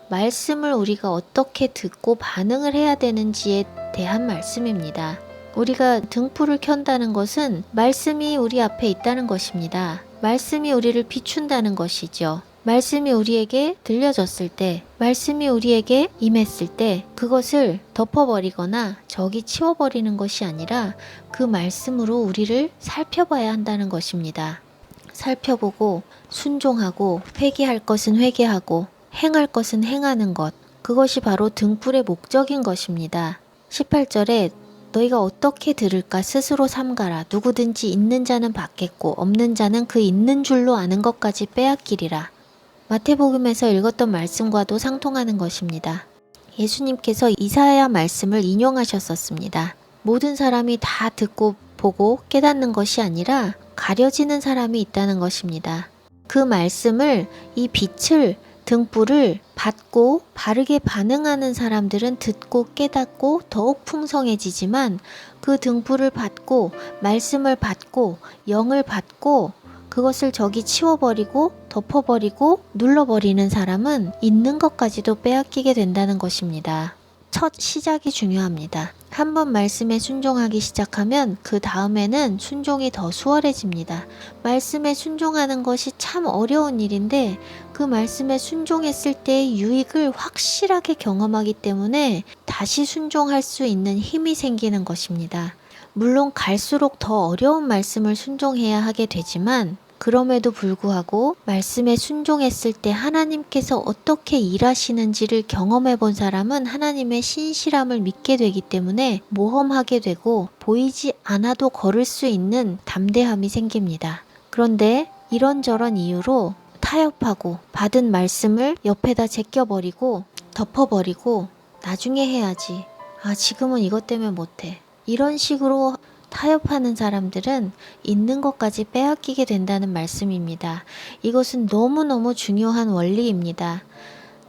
말씀을 우리가 어떻게 듣고 반응을 해야 되는지에 대한 말씀입니다. 우리가 등불을 켠다는 것은 말씀이 우리 앞에 있다는 것입니다. 말씀이 우리를 비춘다는 것이죠. 말씀이 우리에게 들려졌을 때, 말씀이 우리에게 임했을 때 그것을 덮어버리거나 저기 치워버리는 것이 아니라 그 말씀으로 우리를 살펴봐야 한다는 것입니다. 살펴보고 순종하고 회개할 것은 회개하고 행할 것은 행하는 것, 그것이 바로 등불의 목적인 것입니다. 18절에 너희가 어떻게 들을까 스스로 삼가라. 누구든지 있는 자는 받겠고 없는 자는 그 있는 줄로 아는 것까지 빼앗기리라. 마태복음에서 읽었던 말씀과도 상통하는 것입니다. 예수님께서 이사야 말씀을 인용하셨었습니다. 모든 사람이 다 듣고 보고 깨닫는 것이 아니라 가려지는 사람이 있다는 것입니다. 그 말씀을, 이 빛을, 등불을 받고 바르게 반응하는 사람들은 듣고 깨닫고 더욱 풍성해지지만, 그 등불을 받고 말씀을 받고 영을 받고 그것을 저기 치워버리고 덮어버리고 눌러버리는 사람은 있는 것까지도 빼앗기게 된다는 것입니다. 첫 시작이 중요합니다. 한번 말씀에 순종하기 시작하면 그 다음에는 순종이 더 수월해집니다. 말씀에 순종하는 것이 참 어려운 일인데, 그 말씀에 순종했을 때의 유익을 확실하게 경험하기 때문에 다시 순종할 수 있는 힘이 생기는 것입니다. 물론 갈수록 더 어려운 말씀을 순종해야 하게 되지만, 그럼에도 불구하고 말씀에 순종했을 때 하나님께서 어떻게 일하시는지를 경험해 본 사람은 하나님의 신실함을 믿게 되기 때문에 모험하게 되고 보이지 않아도 걸을 수 있는 담대함이 생깁니다. 그런데 이런저런 이유로 타협하고 받은 말씀을 옆에다 제껴버리고 덮어버리고 나중에 해야지, 지금은 이것 때문에 못해, 이런 식으로 타협하는 사람들은 있는 것까지 빼앗기게 된다는 말씀입니다. 이것은 너무너무 중요한 원리입니다.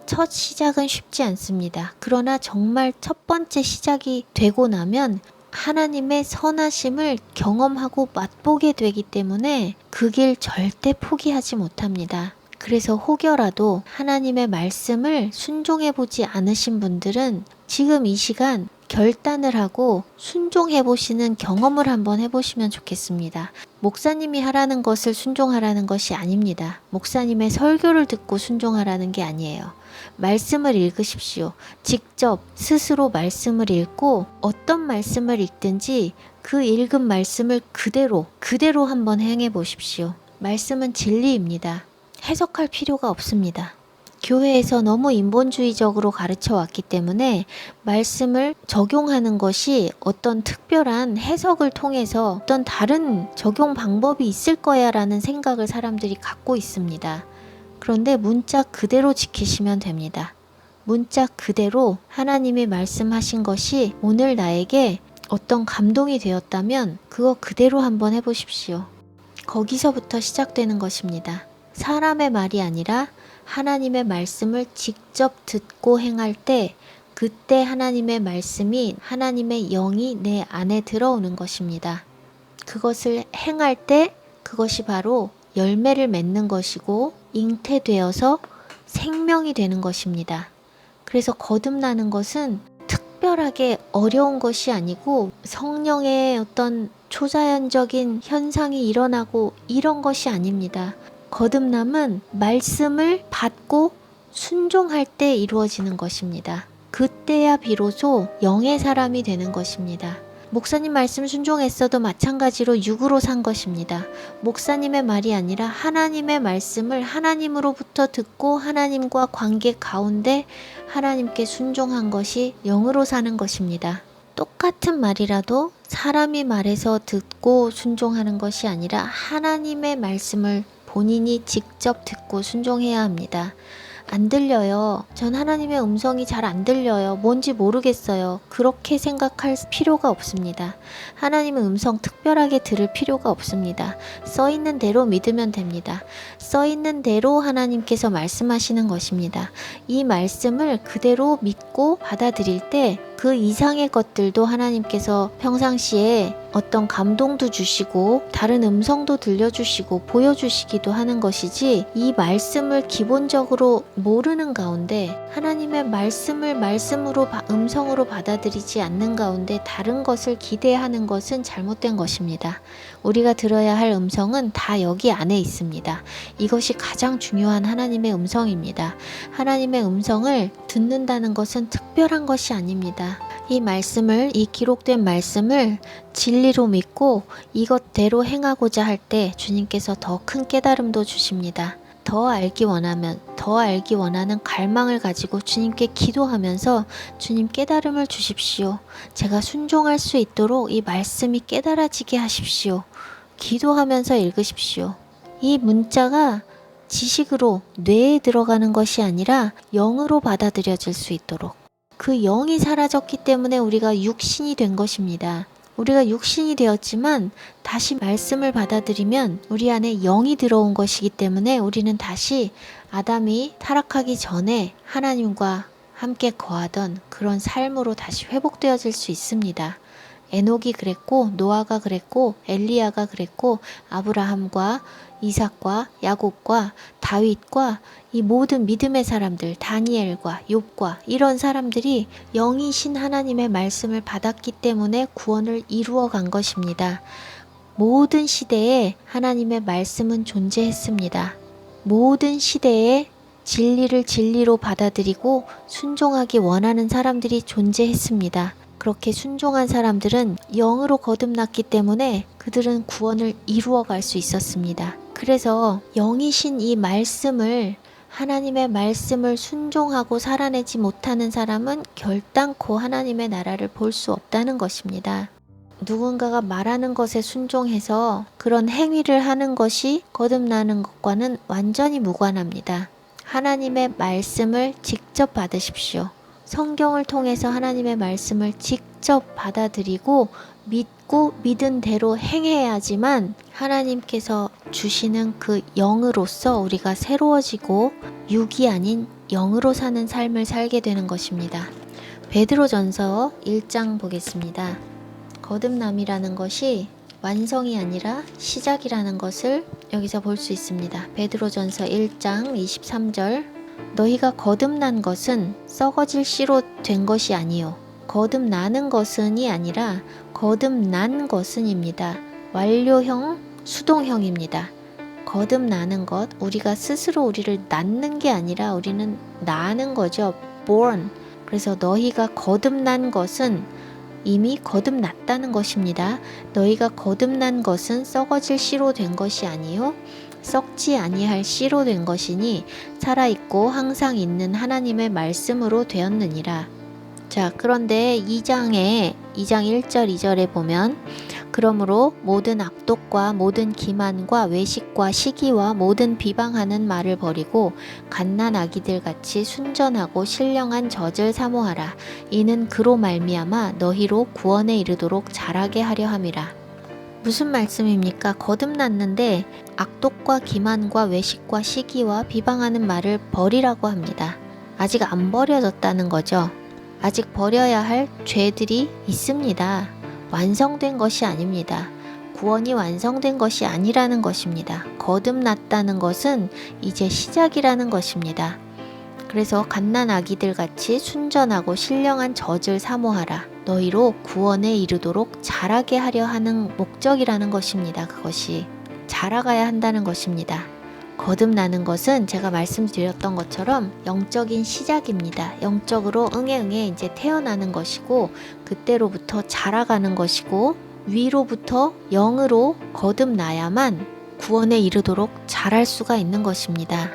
첫 시작은 쉽지 않습니다. 그러나 정말 첫 번째 시작이 되고 나면 하나님의 선하심을 경험하고 맛보게 되기 때문에 그 길 절대 포기하지 못합니다. 그래서 혹여라도 하나님의 말씀을 순종해 보지 않으신 분들은 지금 이 시간 결단을 하고 순종해 보시는 경험을 한번 해보시면 좋겠습니다. 목사님이 하라는 것을 순종하라는 것이 아닙니다. 목사님의 설교를 듣고 순종하라는 게 아니에요. 말씀을 읽으십시오. 직접 스스로 말씀을 읽고 어떤 말씀을 읽든지 그 읽은 말씀을 그대로 한번 행해 보십시오. 말씀은 진리입니다. 해석할 필요가 없습니다. 교회에서 너무 인본주의적으로 가르쳐 왔기 때문에 말씀을 적용하는 것이 어떤 특별한 해석을 통해서 어떤 다른 적용 방법이 있을 거야 라는 생각을 사람들이 갖고 있습니다. 그런데 문자 그대로 지키시면 됩니다. 문자 그대로 하나님이 말씀하신 것이 오늘 나에게 어떤 감동이 되었다면 그거 그대로 한번 해보십시오. 거기서부터 시작되는 것입니다. 사람의 말이 아니라 하나님의 말씀을 직접 듣고 행할 때, 그때 하나님의 말씀이, 하나님의 영이 내 안에 들어오는 것입니다. 그것을 행할 때 그것이 바로 열매를 맺는 것이고 잉태되어서 생명이 되는 것입니다. 그래서 거듭나는 것은 특별하게 어려운 것이 아니고 성령의 어떤 초자연적인 현상이 일어나고 이런 것이 아닙니다. 거듭남은 말씀을 받고 순종할 때 이루어지는 것입니다. 그때야 비로소 영의 사람이 되는 것입니다. 목사님 말씀 순종했어도 마찬가지로 육으로 산 것입니다. 목사님의 말이 아니라 하나님의 말씀을 하나님으로부터 듣고 하나님과 관계 가운데 하나님께 순종한 것이 영으로 사는 것입니다. 똑같은 말이라도 사람이 말해서 듣고 순종하는 것이 아니라 하나님의 말씀을 본인이 직접 듣고 순종해야 합니다. 안 들려요. 전 하나님의 음성이 잘 안 들려요. 뭔지 모르겠어요. 그렇게 생각할 필요가 없습니다. 하나님의 음성 특별하게 들을 필요가 없습니다. 써 있는 대로 믿으면 됩니다. 써 있는 대로 하나님께서 말씀하시는 것입니다. 이 말씀을 그대로 믿고 받아들일 때 그 이상의 것들도 하나님께서 평상시에 어떤 감동도 주시고 다른 음성도 들려주시고 보여주시기도 하는 것이지, 이 말씀을 기본적으로 모르는 가운데 하나님의 말씀을 음성으로 받아들이지 않는 가운데 다른 것을 기대하는 것은 잘못된 것입니다. 우리가 들어야 할 음성은 다 여기 안에 있습니다. 이것이 가장 중요한 하나님의 음성입니다. 하나님의 음성을 듣는다는 것은 특별한 것이 아닙니다. 이 말씀을, 이 기록된 말씀을 진리로 믿고 이것대로 행하고자 할 때 주님께서 더 큰 깨달음도 주십니다. 더 알기 원하는 갈망을 가지고 주님께 기도하면서 주님 깨달음을 주십시오. 제가 순종할 수 있도록 이 말씀이 깨달아지게 하십시오. 기도하면서 읽으십시오. 이 문자가 지식으로 뇌에 들어가는 것이 아니라 영으로 받아들여질 수 있도록, 그 영이 사라졌기 때문에 우리가 육신이 된 것입니다. 우리가 육신이 되었지만 다시 말씀을 받아들이면 우리 안에 영이 들어온 것이기 때문에 우리는 다시 아담이 타락하기 전에 하나님과 함께 거하던 그런 삶으로 다시 회복되어질 수 있습니다. 에녹이 그랬고, 노아가 그랬고, 엘리야가 그랬고, 아브라함과 이삭과 야곱과 다윗과 이 모든 믿음의 사람들, 다니엘과 욥과 이런 사람들이 영이신 하나님의 말씀을 받았기 때문에 구원을 이루어 간 것입니다. 모든 시대에 하나님의 말씀은 존재했습니다. 모든 시대에 진리를 진리로 받아들이고 순종하기 원하는 사람들이 존재했습니다. 그렇게 순종한 사람들은 영으로 거듭났기 때문에 그들은 구원을 이루어 갈 수 있었습니다. 그래서 영이신 이 말씀을, 하나님의 말씀을 순종하고 살아내지 못하는 사람은 결단코 하나님의 나라를 볼 수 없다는 것입니다. 누군가가 말하는 것에 순종해서 그런 행위를 하는 것이 거듭나는 것과는 완전히 무관합니다. 하나님의 말씀을 직접 받으십시오. 성경을 통해서 하나님의 말씀을 직접 받아들이고 믿고 믿은 대로 행해야지만 하나님께서 주시는 그 영으로서 우리가 새로워지고 육이 아닌 영으로 사는 삶을 살게 되는 것입니다. 베드로전서 1장 보겠습니다. 거듭남이라는 것이 완성이 아니라 시작이라는 것을 여기서 볼 수 있습니다. 베드로전서 1장 23절 너희가 거듭난 것은 썩어질 씨로 된 것이 아니요 거듭나는 것은이 아니라 거듭난 것은입니다. 완료형, 수동형입니다. 거듭나는 것, 우리가 스스로 우리를 낳는 게 아니라 우리는 나는 거죠. born. 그래서 너희가 거듭난 것은 이미 거듭났다는 것입니다. 너희가 거듭난 것은 썩어질 씨로 된 것이 아니요 썩지 아니할 씨로 된 것이니 살아있고 항상 있는 하나님의 말씀으로 되었느니라. 자, 그런데 2장 1절 2절에 보면 그러므로 모든 악독과 모든 기만과 외식과 시기와 모든 비방하는 말을 버리고 갓난 아기들 같이 순전하고 신령한 젖을 사모하라. 이는 그로 말미암아 너희로 구원에 이르도록 자라게 하려 함이라. 무슨 말씀입니까? 거듭났는데 악독과 기만과 외식과 시기와 비방하는 말을 버리라고 합니다. 아직 안 버려졌다는 거죠. 아직 버려야 할 죄들이 있습니다. 완성된 것이 아닙니다. 구원이 완성된 것이 아니라는 것입니다. 거듭났다는 것은 이제 시작이라는 것입니다. 그래서 갓난 아기들 같이 순전하고 신령한 젖을 사모하라. 너희로 구원에 이르도록 자라게 하려 하는 목적이라는 것입니다. 그것이 자라가야 한다는 것입니다. 거듭나는 것은 제가 말씀드렸던 것처럼 영적인 시작입니다. 영적으로 응애 이제 태어나는 것이고 그때로부터 자라가는 것이고 위로부터 영으로 거듭나야만 구원에 이르도록 자랄 수가 있는 것입니다.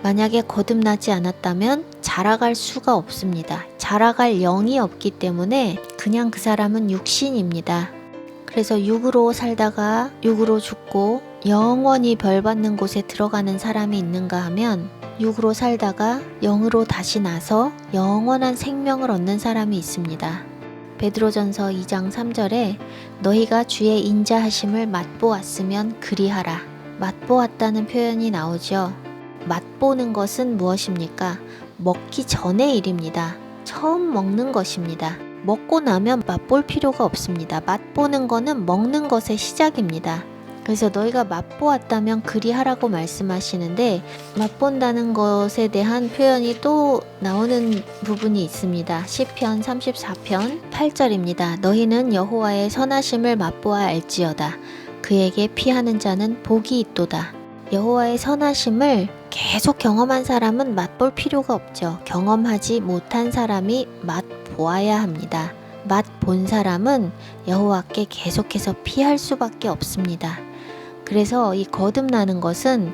만약에 거듭나지 않았다면 자라갈 수가 없습니다. 자라갈 영이 없기 때문에 그냥 그 사람은 육신입니다. 그래서 육으로 살다가 육으로 죽고 영원히 벌받는 곳에 들어가는 사람이 있는가 하면 육으로 살다가 영으로 다시 나서 영원한 생명을 얻는 사람이 있습니다. 베드로전서 2장 3절에 너희가 주의 인자하심을 맛보았으면 그리하라. 맛보았다는 표현이 나오죠. 맛보는 것은 무엇입니까? 먹기 전의 일입니다. 처음 먹는 것입니다. 먹고 나면 맛볼 필요가 없습니다. 맛보는 거는 먹는 것의 시작입니다. 그래서 너희가 맛보았다면 그리하라고 말씀하시는데 맛본다는 것에 대한 표현이 또 나오는 부분이 있습니다. 시편 34편 8절입니다. 너희는 여호와의 선하심을 맛보아 알지어다. 그에게 피하는 자는 복이 있도다. 여호와의 선하심을 계속 경험한 사람은 맛볼 필요가 없죠. 경험하지 못한 사람이 맛보아야 합니다. 맛본 사람은 여호와께 계속해서 피할 수밖에 없습니다. 그래서 이 거듭나는 것은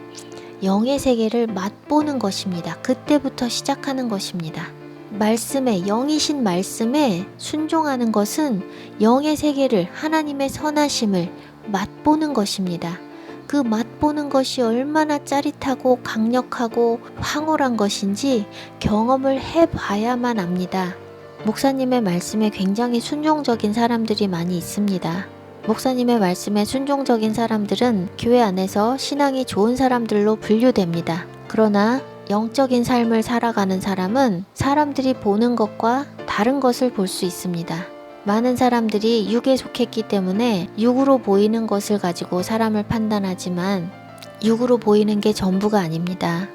영의 세계를 맛보는 것입니다. 그때부터 시작하는 것입니다. 말씀에, 영이신 말씀에 순종하는 것은 영의 세계를, 하나님의 선하심을 맛보는 것입니다. 그 맛보는 것이 얼마나 짜릿하고 강력하고 황홀한 것인지 경험을 해봐야만 압니다. 목사님의 말씀에 굉장히 순종적인 사람들이 많이 있습니다. 목사님의 말씀에 순종적인 사람들은 교회 안에서 신앙이 좋은 사람들로 분류됩니다. 그러나 영적인 삶을 살아가는 사람은 사람들이 보는 것과 다른 것을 볼 수 있습니다. 많은 사람들이 육에 속했기 때문에 육으로 보이는 것을 가지고 사람을 판단하지만 육으로 보이는 게 전부가 아닙니다.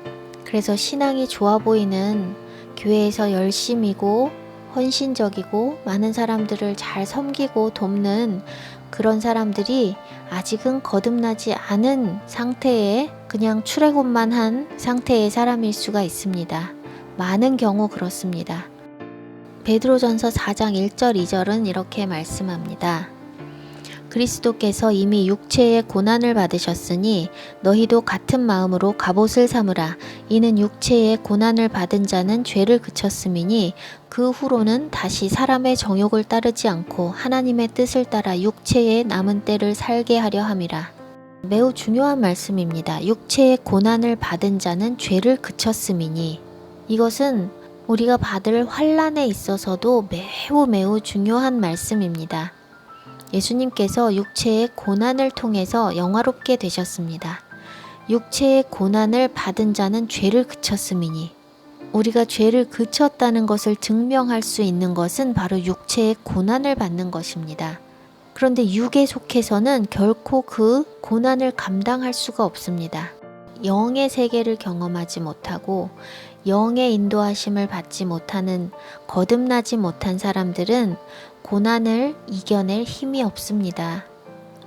그래서 신앙이 좋아 보이는 교회에서 열심이고 헌신적이고 많은 사람들을 잘 섬기고 돕는 그런 사람들이 아직은 거듭나지 않은 상태에 그냥 출애굽만 한 상태의 사람일 수가 있습니다. 많은 경우 그렇습니다. 베드로전서 4장 1절 2절은 이렇게 말씀합니다. 그리스도께서 이미 육체의 고난을 받으셨으니 너희도 같은 마음으로 갑옷을 삼으라. 이는 육체의 고난을 받은 자는 죄를 그쳤음이니 그 후로는 다시 사람의 정욕을 따르지 않고 하나님의 뜻을 따라 육체의 남은 때를 살게 하려 함이라. 매우 중요한 말씀입니다. 육체의 고난을 받은 자는 죄를 그쳤음이니, 이것은 우리가 받을 환난에 있어서도 매우 중요한 말씀입니다. 예수님께서 육체의 고난을 통해서 영화롭게 되셨습니다. 육체의 고난을 받은 자는 죄를 그쳤음이니, 우리가 죄를 그쳤다는 것을 증명할 수 있는 것은 바로 육체의 고난을 받는 것입니다. 그런데 육에 속해서는 결코 그 고난을 감당할 수가 없습니다. 영의 세계를 경험하지 못하고 영의 인도하심을 받지 못하는, 거듭나지 못한 사람들은 고난을 이겨낼 힘이 없습니다.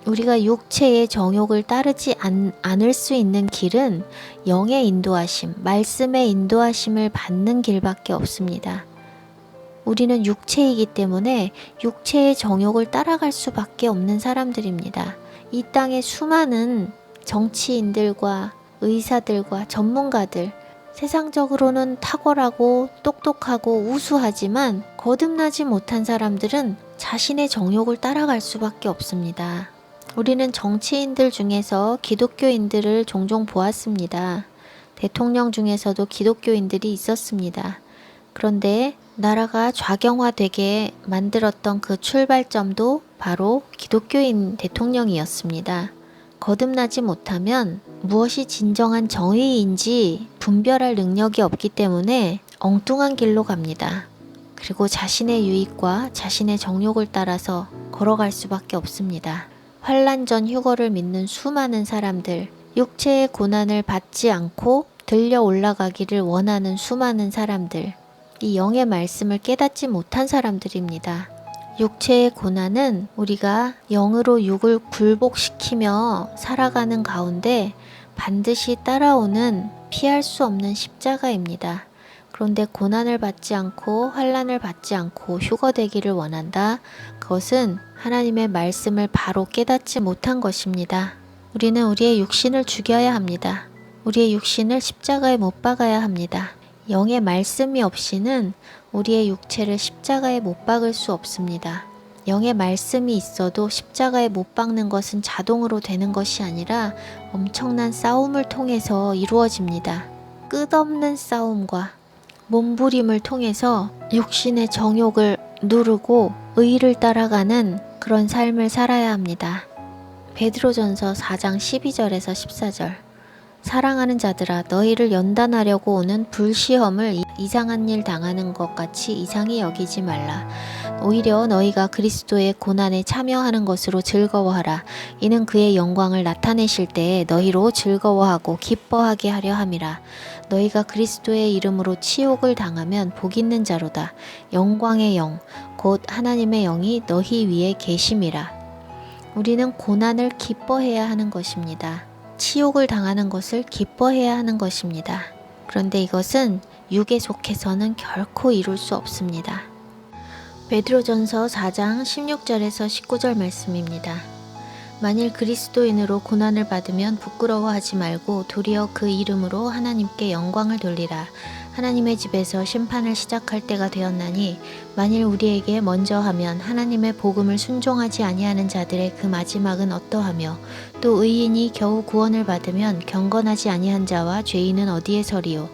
우리가 육체의 정욕을 따르지 않을 수 있는 길은 영의 인도하심, 말씀의 인도하심을 받는 길밖에 없습니다. 우리는 육체이기 때문에 육체의 정욕을 따라갈 수밖에 없는 사람들입니다. 이 땅의 수많은 정치인들과 의사들과 전문가들, 세상적으로는 탁월하고 똑똑하고 우수하지만 거듭나지 못한 사람들은 자신의 정욕을 따라갈 수밖에 없습니다. 우리는 정치인들 중에서 기독교인들을 종종 보았습니다. 대통령 중에서도 기독교인들이 있었습니다. 그런데 나라가 좌경화되게 만들었던 그 출발점도 바로 기독교인 대통령이었습니다. 거듭나지 못하면 무엇이 진정한 정의인지 분별할 능력이 없기 때문에 엉뚱한 길로 갑니다. 그리고 자신의 유익과 자신의 정욕을 따라서 걸어갈 수밖에 없습니다. 환난 전 휴거를 믿는 수많은 사람들, 육체의 고난을 받지 않고 들려 올라가기를 원하는 수많은 사람들, 이 영의 말씀을 깨닫지 못한 사람들입니다. 육체의 고난은 우리가 영으로 육을 굴복시키며 살아가는 가운데 반드시 따라오는 피할 수 없는 십자가입니다. 그런데 고난을 받지 않고 환난을 받지 않고 휴거되기를 원한다. 그것은 하나님의 말씀을 바로 깨닫지 못한 것입니다. 우리는 우리의 육신을 죽여야 합니다. 우리의 육신을 십자가에 못 박아야 합니다. 영의 말씀이 없이는 우리의 육체를 십자가에 못 박을 수 없습니다. 영의 말씀이 있어도 십자가에 못 박는 것은 자동으로 되는 것이 아니라 엄청난 싸움을 통해서 이루어집니다. 끝없는 싸움과 몸부림을 통해서 육신의 정욕을 누르고 의를 따라가는 그런 삶을 살아야 합니다. 베드로전서 4장 12절에서 14절. 사랑하는 자들아, 너희를 연단하려고 오는 불시험을 이상한 일 당하는 것 같이 이상히 여기지 말라. 오히려 너희가 그리스도의 고난에 참여하는 것으로 즐거워하라. 이는 그의 영광을 나타내실 때에 너희로 즐거워하고 기뻐하게 하려 함이라. 너희가 그리스도의 이름으로 치욕을 당하면 복 있는 자로다. 영광의 영, 곧 하나님의 영이 너희 위에 계심이라. 우리는 고난을 기뻐해야 하는 것입니다. 치욕을 당하는 것을 기뻐해야 하는 것입니다. 그런데 이것은 육에 속해서는 결코 이룰 수 없습니다. 베드로전서 4장 16절에서 19절 말씀입니다. 만일 그리스도인으로 고난을 받으면 부끄러워하지 말고 도리어 그 이름으로 하나님께 영광을 돌리라. 하나님의 집에서 심판을 시작할 때가 되었나니 만일 우리에게 먼저 하면 하나님의 복음을 순종하지 아니하는 자들의 그 마지막은 어떠하며 또 의인이 겨우 구원을 받으면 경건하지 아니한 자와 죄인은 어디에 서리요.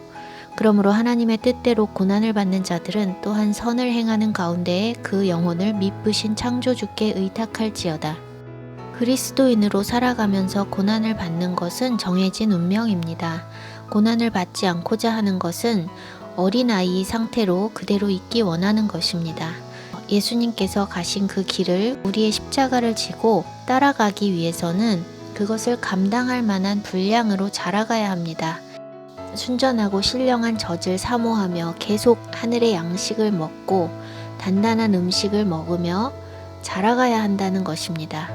그러므로 하나님의 뜻대로 고난을 받는 자들은 또한 선을 행하는 가운데에 그 영혼을 미쁘신 창조주께 의탁할지어다. 그리스도인으로 살아가면서 고난을 받는 것은 정해진 운명입니다. 고난을 받지 않고자 하는 것은 어린아이 상태로 그대로 있기 원하는 것입니다. 예수님께서 가신 그 길을 우리의 십자가를 지고 따라가기 위해서는 그것을 감당할 만한 분량으로 자라가야 합니다. 순전하고 신령한 젖을 사모하며 계속 하늘의 양식을 먹고 단단한 음식을 먹으며 자라가야 한다는 것입니다.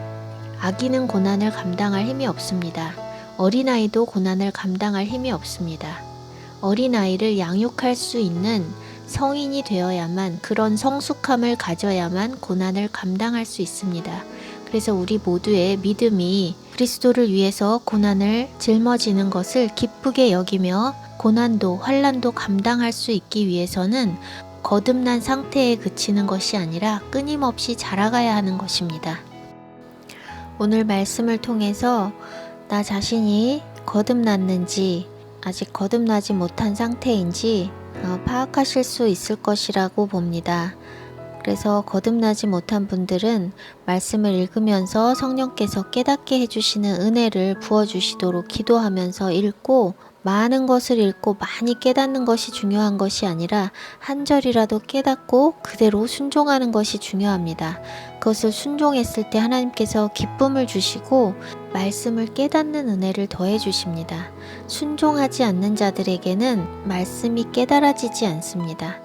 아기는 고난을 감당할 힘이 없습니다. 어린아이도 고난을 감당할 힘이 없습니다. 어린아이를 양육할 수 있는 성인이 되어야만, 그런 성숙함을 가져야만 고난을 감당할 수 있습니다. 그래서 우리 모두의 믿음이 그리스도를 위해서 고난을 짊어지는 것을 기쁘게 여기며 고난도 환난도 감당할 수 있기 위해서는 거듭난 상태에 그치는 것이 아니라 끊임없이 자라가야 하는 것입니다. 오늘 말씀을 통해서 나 자신이 거듭났는지 아직 거듭나지 못한 상태인지 파악하실 수 있을 것이라고 봅니다. 그래서 거듭나지 못한 분들은 말씀을 읽으면서 성령께서 깨닫게 해주시는 은혜를 부어주시도록 기도하면서 읽고, 많은 것을 읽고 많이 깨닫는 것이 중요한 것이 아니라 한 절이라도 깨닫고 그대로 순종하는 것이 중요합니다. 그것을 순종했을 때 하나님께서 기쁨을 주시고 말씀을 깨닫는 은혜를 더해 주십니다. 순종하지 않는 자들에게는 말씀이 깨달아지지 않습니다.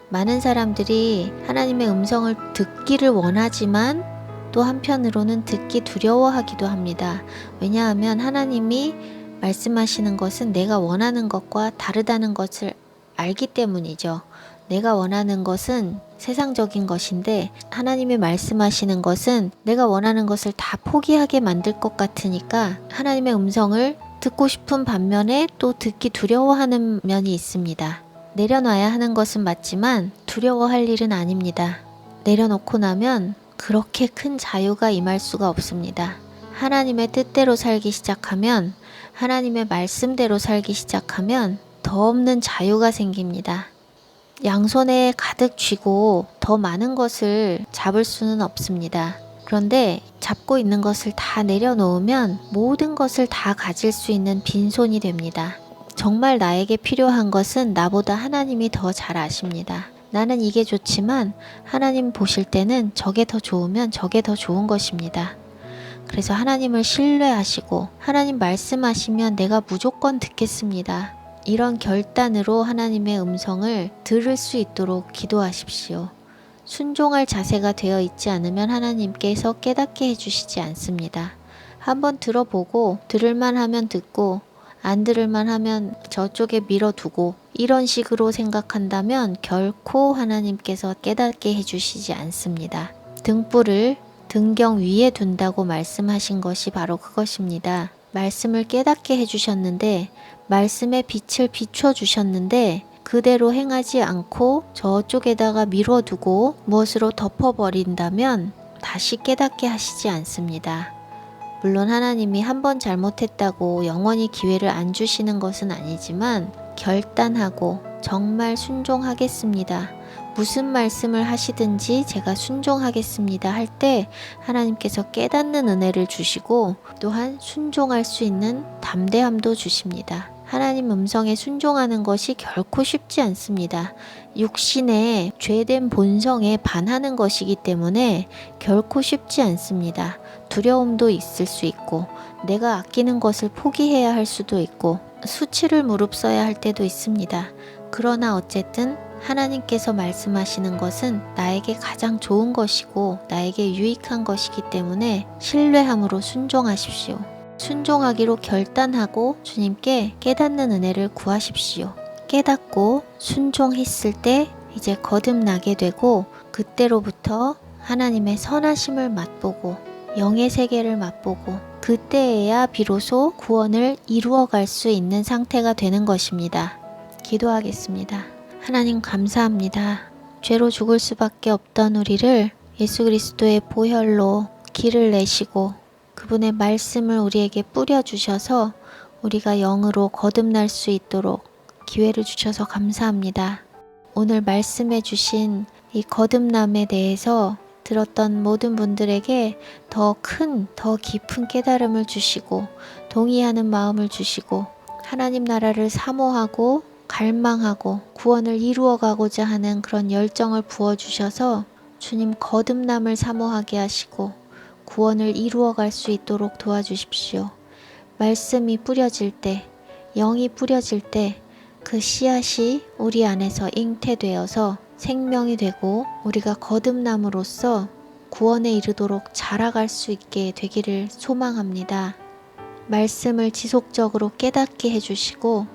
많은 사람들이 하나님의 음성을 듣기를 원하지만 또 한편으로는 듣기 두려워하기도 합니다. 왜냐하면 하나님이 말씀하시는 것은 내가 원하는 것과 다르다는 것을 알기 때문이죠. 내가 원하는 것은 세상적인 것인데 하나님이 말씀하시는 것은 내가 원하는 것을 다 포기하게 만들 것 같으니까 하나님의 음성을 듣고 싶은 반면에 또 듣기 두려워하는 면이 있습니다. 내려놔야 하는 것은 맞지만 두려워할 일은 아닙니다. 내려놓고 나면 그렇게 큰 자유가 임할 수가 없습니다. 하나님의 뜻대로 살기 시작하면, 하나님의 말씀대로 살기 시작하면 더 없는 자유가 생깁니다. 양손에 가득 쥐고 더 많은 것을 잡을 수는 없습니다. 그런데 잡고 있는 것을 다 내려놓으면 모든 것을 다 가질 수 있는 빈손이 됩니다. 정말 나에게 필요한 것은 나보다 하나님이 더 잘 아십니다. 나는 이게 좋지만 하나님 보실 때는 저게 더 좋으면 저게 더 좋은 것입니다. 그래서 하나님을 신뢰하시고 하나님 말씀하시면 내가 무조건 듣겠습니다. 이런 결단으로 하나님의 음성을 들을 수 있도록 기도하십시오. 순종할 자세가 되어 있지 않으면 하나님께서 깨닫게 해주시지 않습니다. 한번 들어보고 들을만 하면 듣고 안 들을만 하면 저쪽에 밀어두고 이런 식으로 생각한다면 결코 하나님께서 깨닫게 해주시지 않습니다. 등불을 등경 위에 둔다고 말씀하신 것이 바로 그것입니다. 말씀을 깨닫게 해주셨는데, 말씀의 빛을 비춰주셨는데 그대로 행하지 않고 저쪽에다가 밀어두고 무엇으로 덮어버린다면 다시 깨닫게 하시지 않습니다. 물론 하나님이 한 번 잘못했다고 영원히 기회를 안 주시는 것은 아니지만 결단하고 정말 순종하겠습니다. 무슨 말씀을 하시든지 제가 순종하겠습니다 할 때 하나님께서 깨닫는 은혜를 주시고 또한 순종할 수 있는 담대함도 주십니다. 하나님 음성에 순종하는 것이 결코 쉽지 않습니다. 육신의 죄된 본성에 반하는 것이기 때문에 결코 쉽지 않습니다. 두려움도 있을 수 있고 내가 아끼는 것을 포기해야 할 수도 있고 수치를 무릅써야 할 때도 있습니다. 그러나 어쨌든 하나님께서 말씀하시는 것은 나에게 가장 좋은 것이고 나에게 유익한 것이기 때문에 신뢰함으로 순종하십시오. 순종하기로 결단하고 주님께 깨닫는 은혜를 구하십시오. 깨닫고 순종했을 때 이제 거듭나게 되고 그때로부터 하나님의 선하심을 맛보고 영의 세계를 맛보고 그때에야 비로소 구원을 이루어갈 수 있는 상태가 되는 것입니다. 기도하겠습니다. 하나님 감사합니다. 죄로 죽을 수밖에 없던 우리를 예수 그리스도의 보혈로 길을 내시고 그분의 말씀을 우리에게 뿌려주셔서 우리가 영으로 거듭날 수 있도록 기회를 주셔서 감사합니다. 오늘 말씀해 주신 이 거듭남에 대해서 들었던 모든 분들에게 더 큰, 더 깊은 깨달음을 주시고 동의하는 마음을 주시고 하나님 나라를 사모하고 갈망하고 구원을 이루어가고자 하는 그런 열정을 부어주셔서 주님 거듭남을 사모하게 하시고 구원을 이루어갈 수 있도록 도와주십시오. 말씀이 뿌려질 때, 영이 뿌려질 때 그 씨앗이 우리 안에서 잉태되어서 생명이 되고 우리가 거듭남으로써 구원에 이르도록 자라갈 수 있게 되기를 소망합니다. 말씀을 지속적으로 깨닫게 해주시고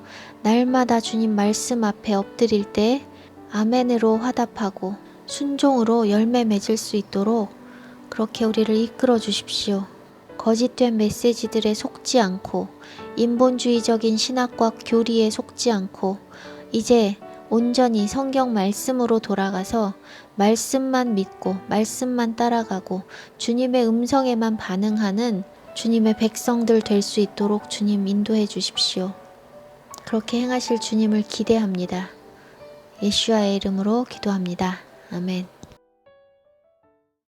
날마다 주님 말씀 앞에 엎드릴 때 아멘으로 화답하고 순종으로 열매 맺을 수 있도록 그렇게 우리를 이끌어 주십시오. 거짓된 메시지들에 속지 않고 인본주의적인 신학과 교리에 속지 않고 이제 온전히 성경 말씀으로 돌아가서 말씀만 믿고 말씀만 따라가고 주님의 음성에만 반응하는 주님의 백성들 될 수 있도록 주님 인도해 주십시오. 그렇게 행하실 주님을 기대합니다. 예수와의 이름으로 기도합니다. 아멘.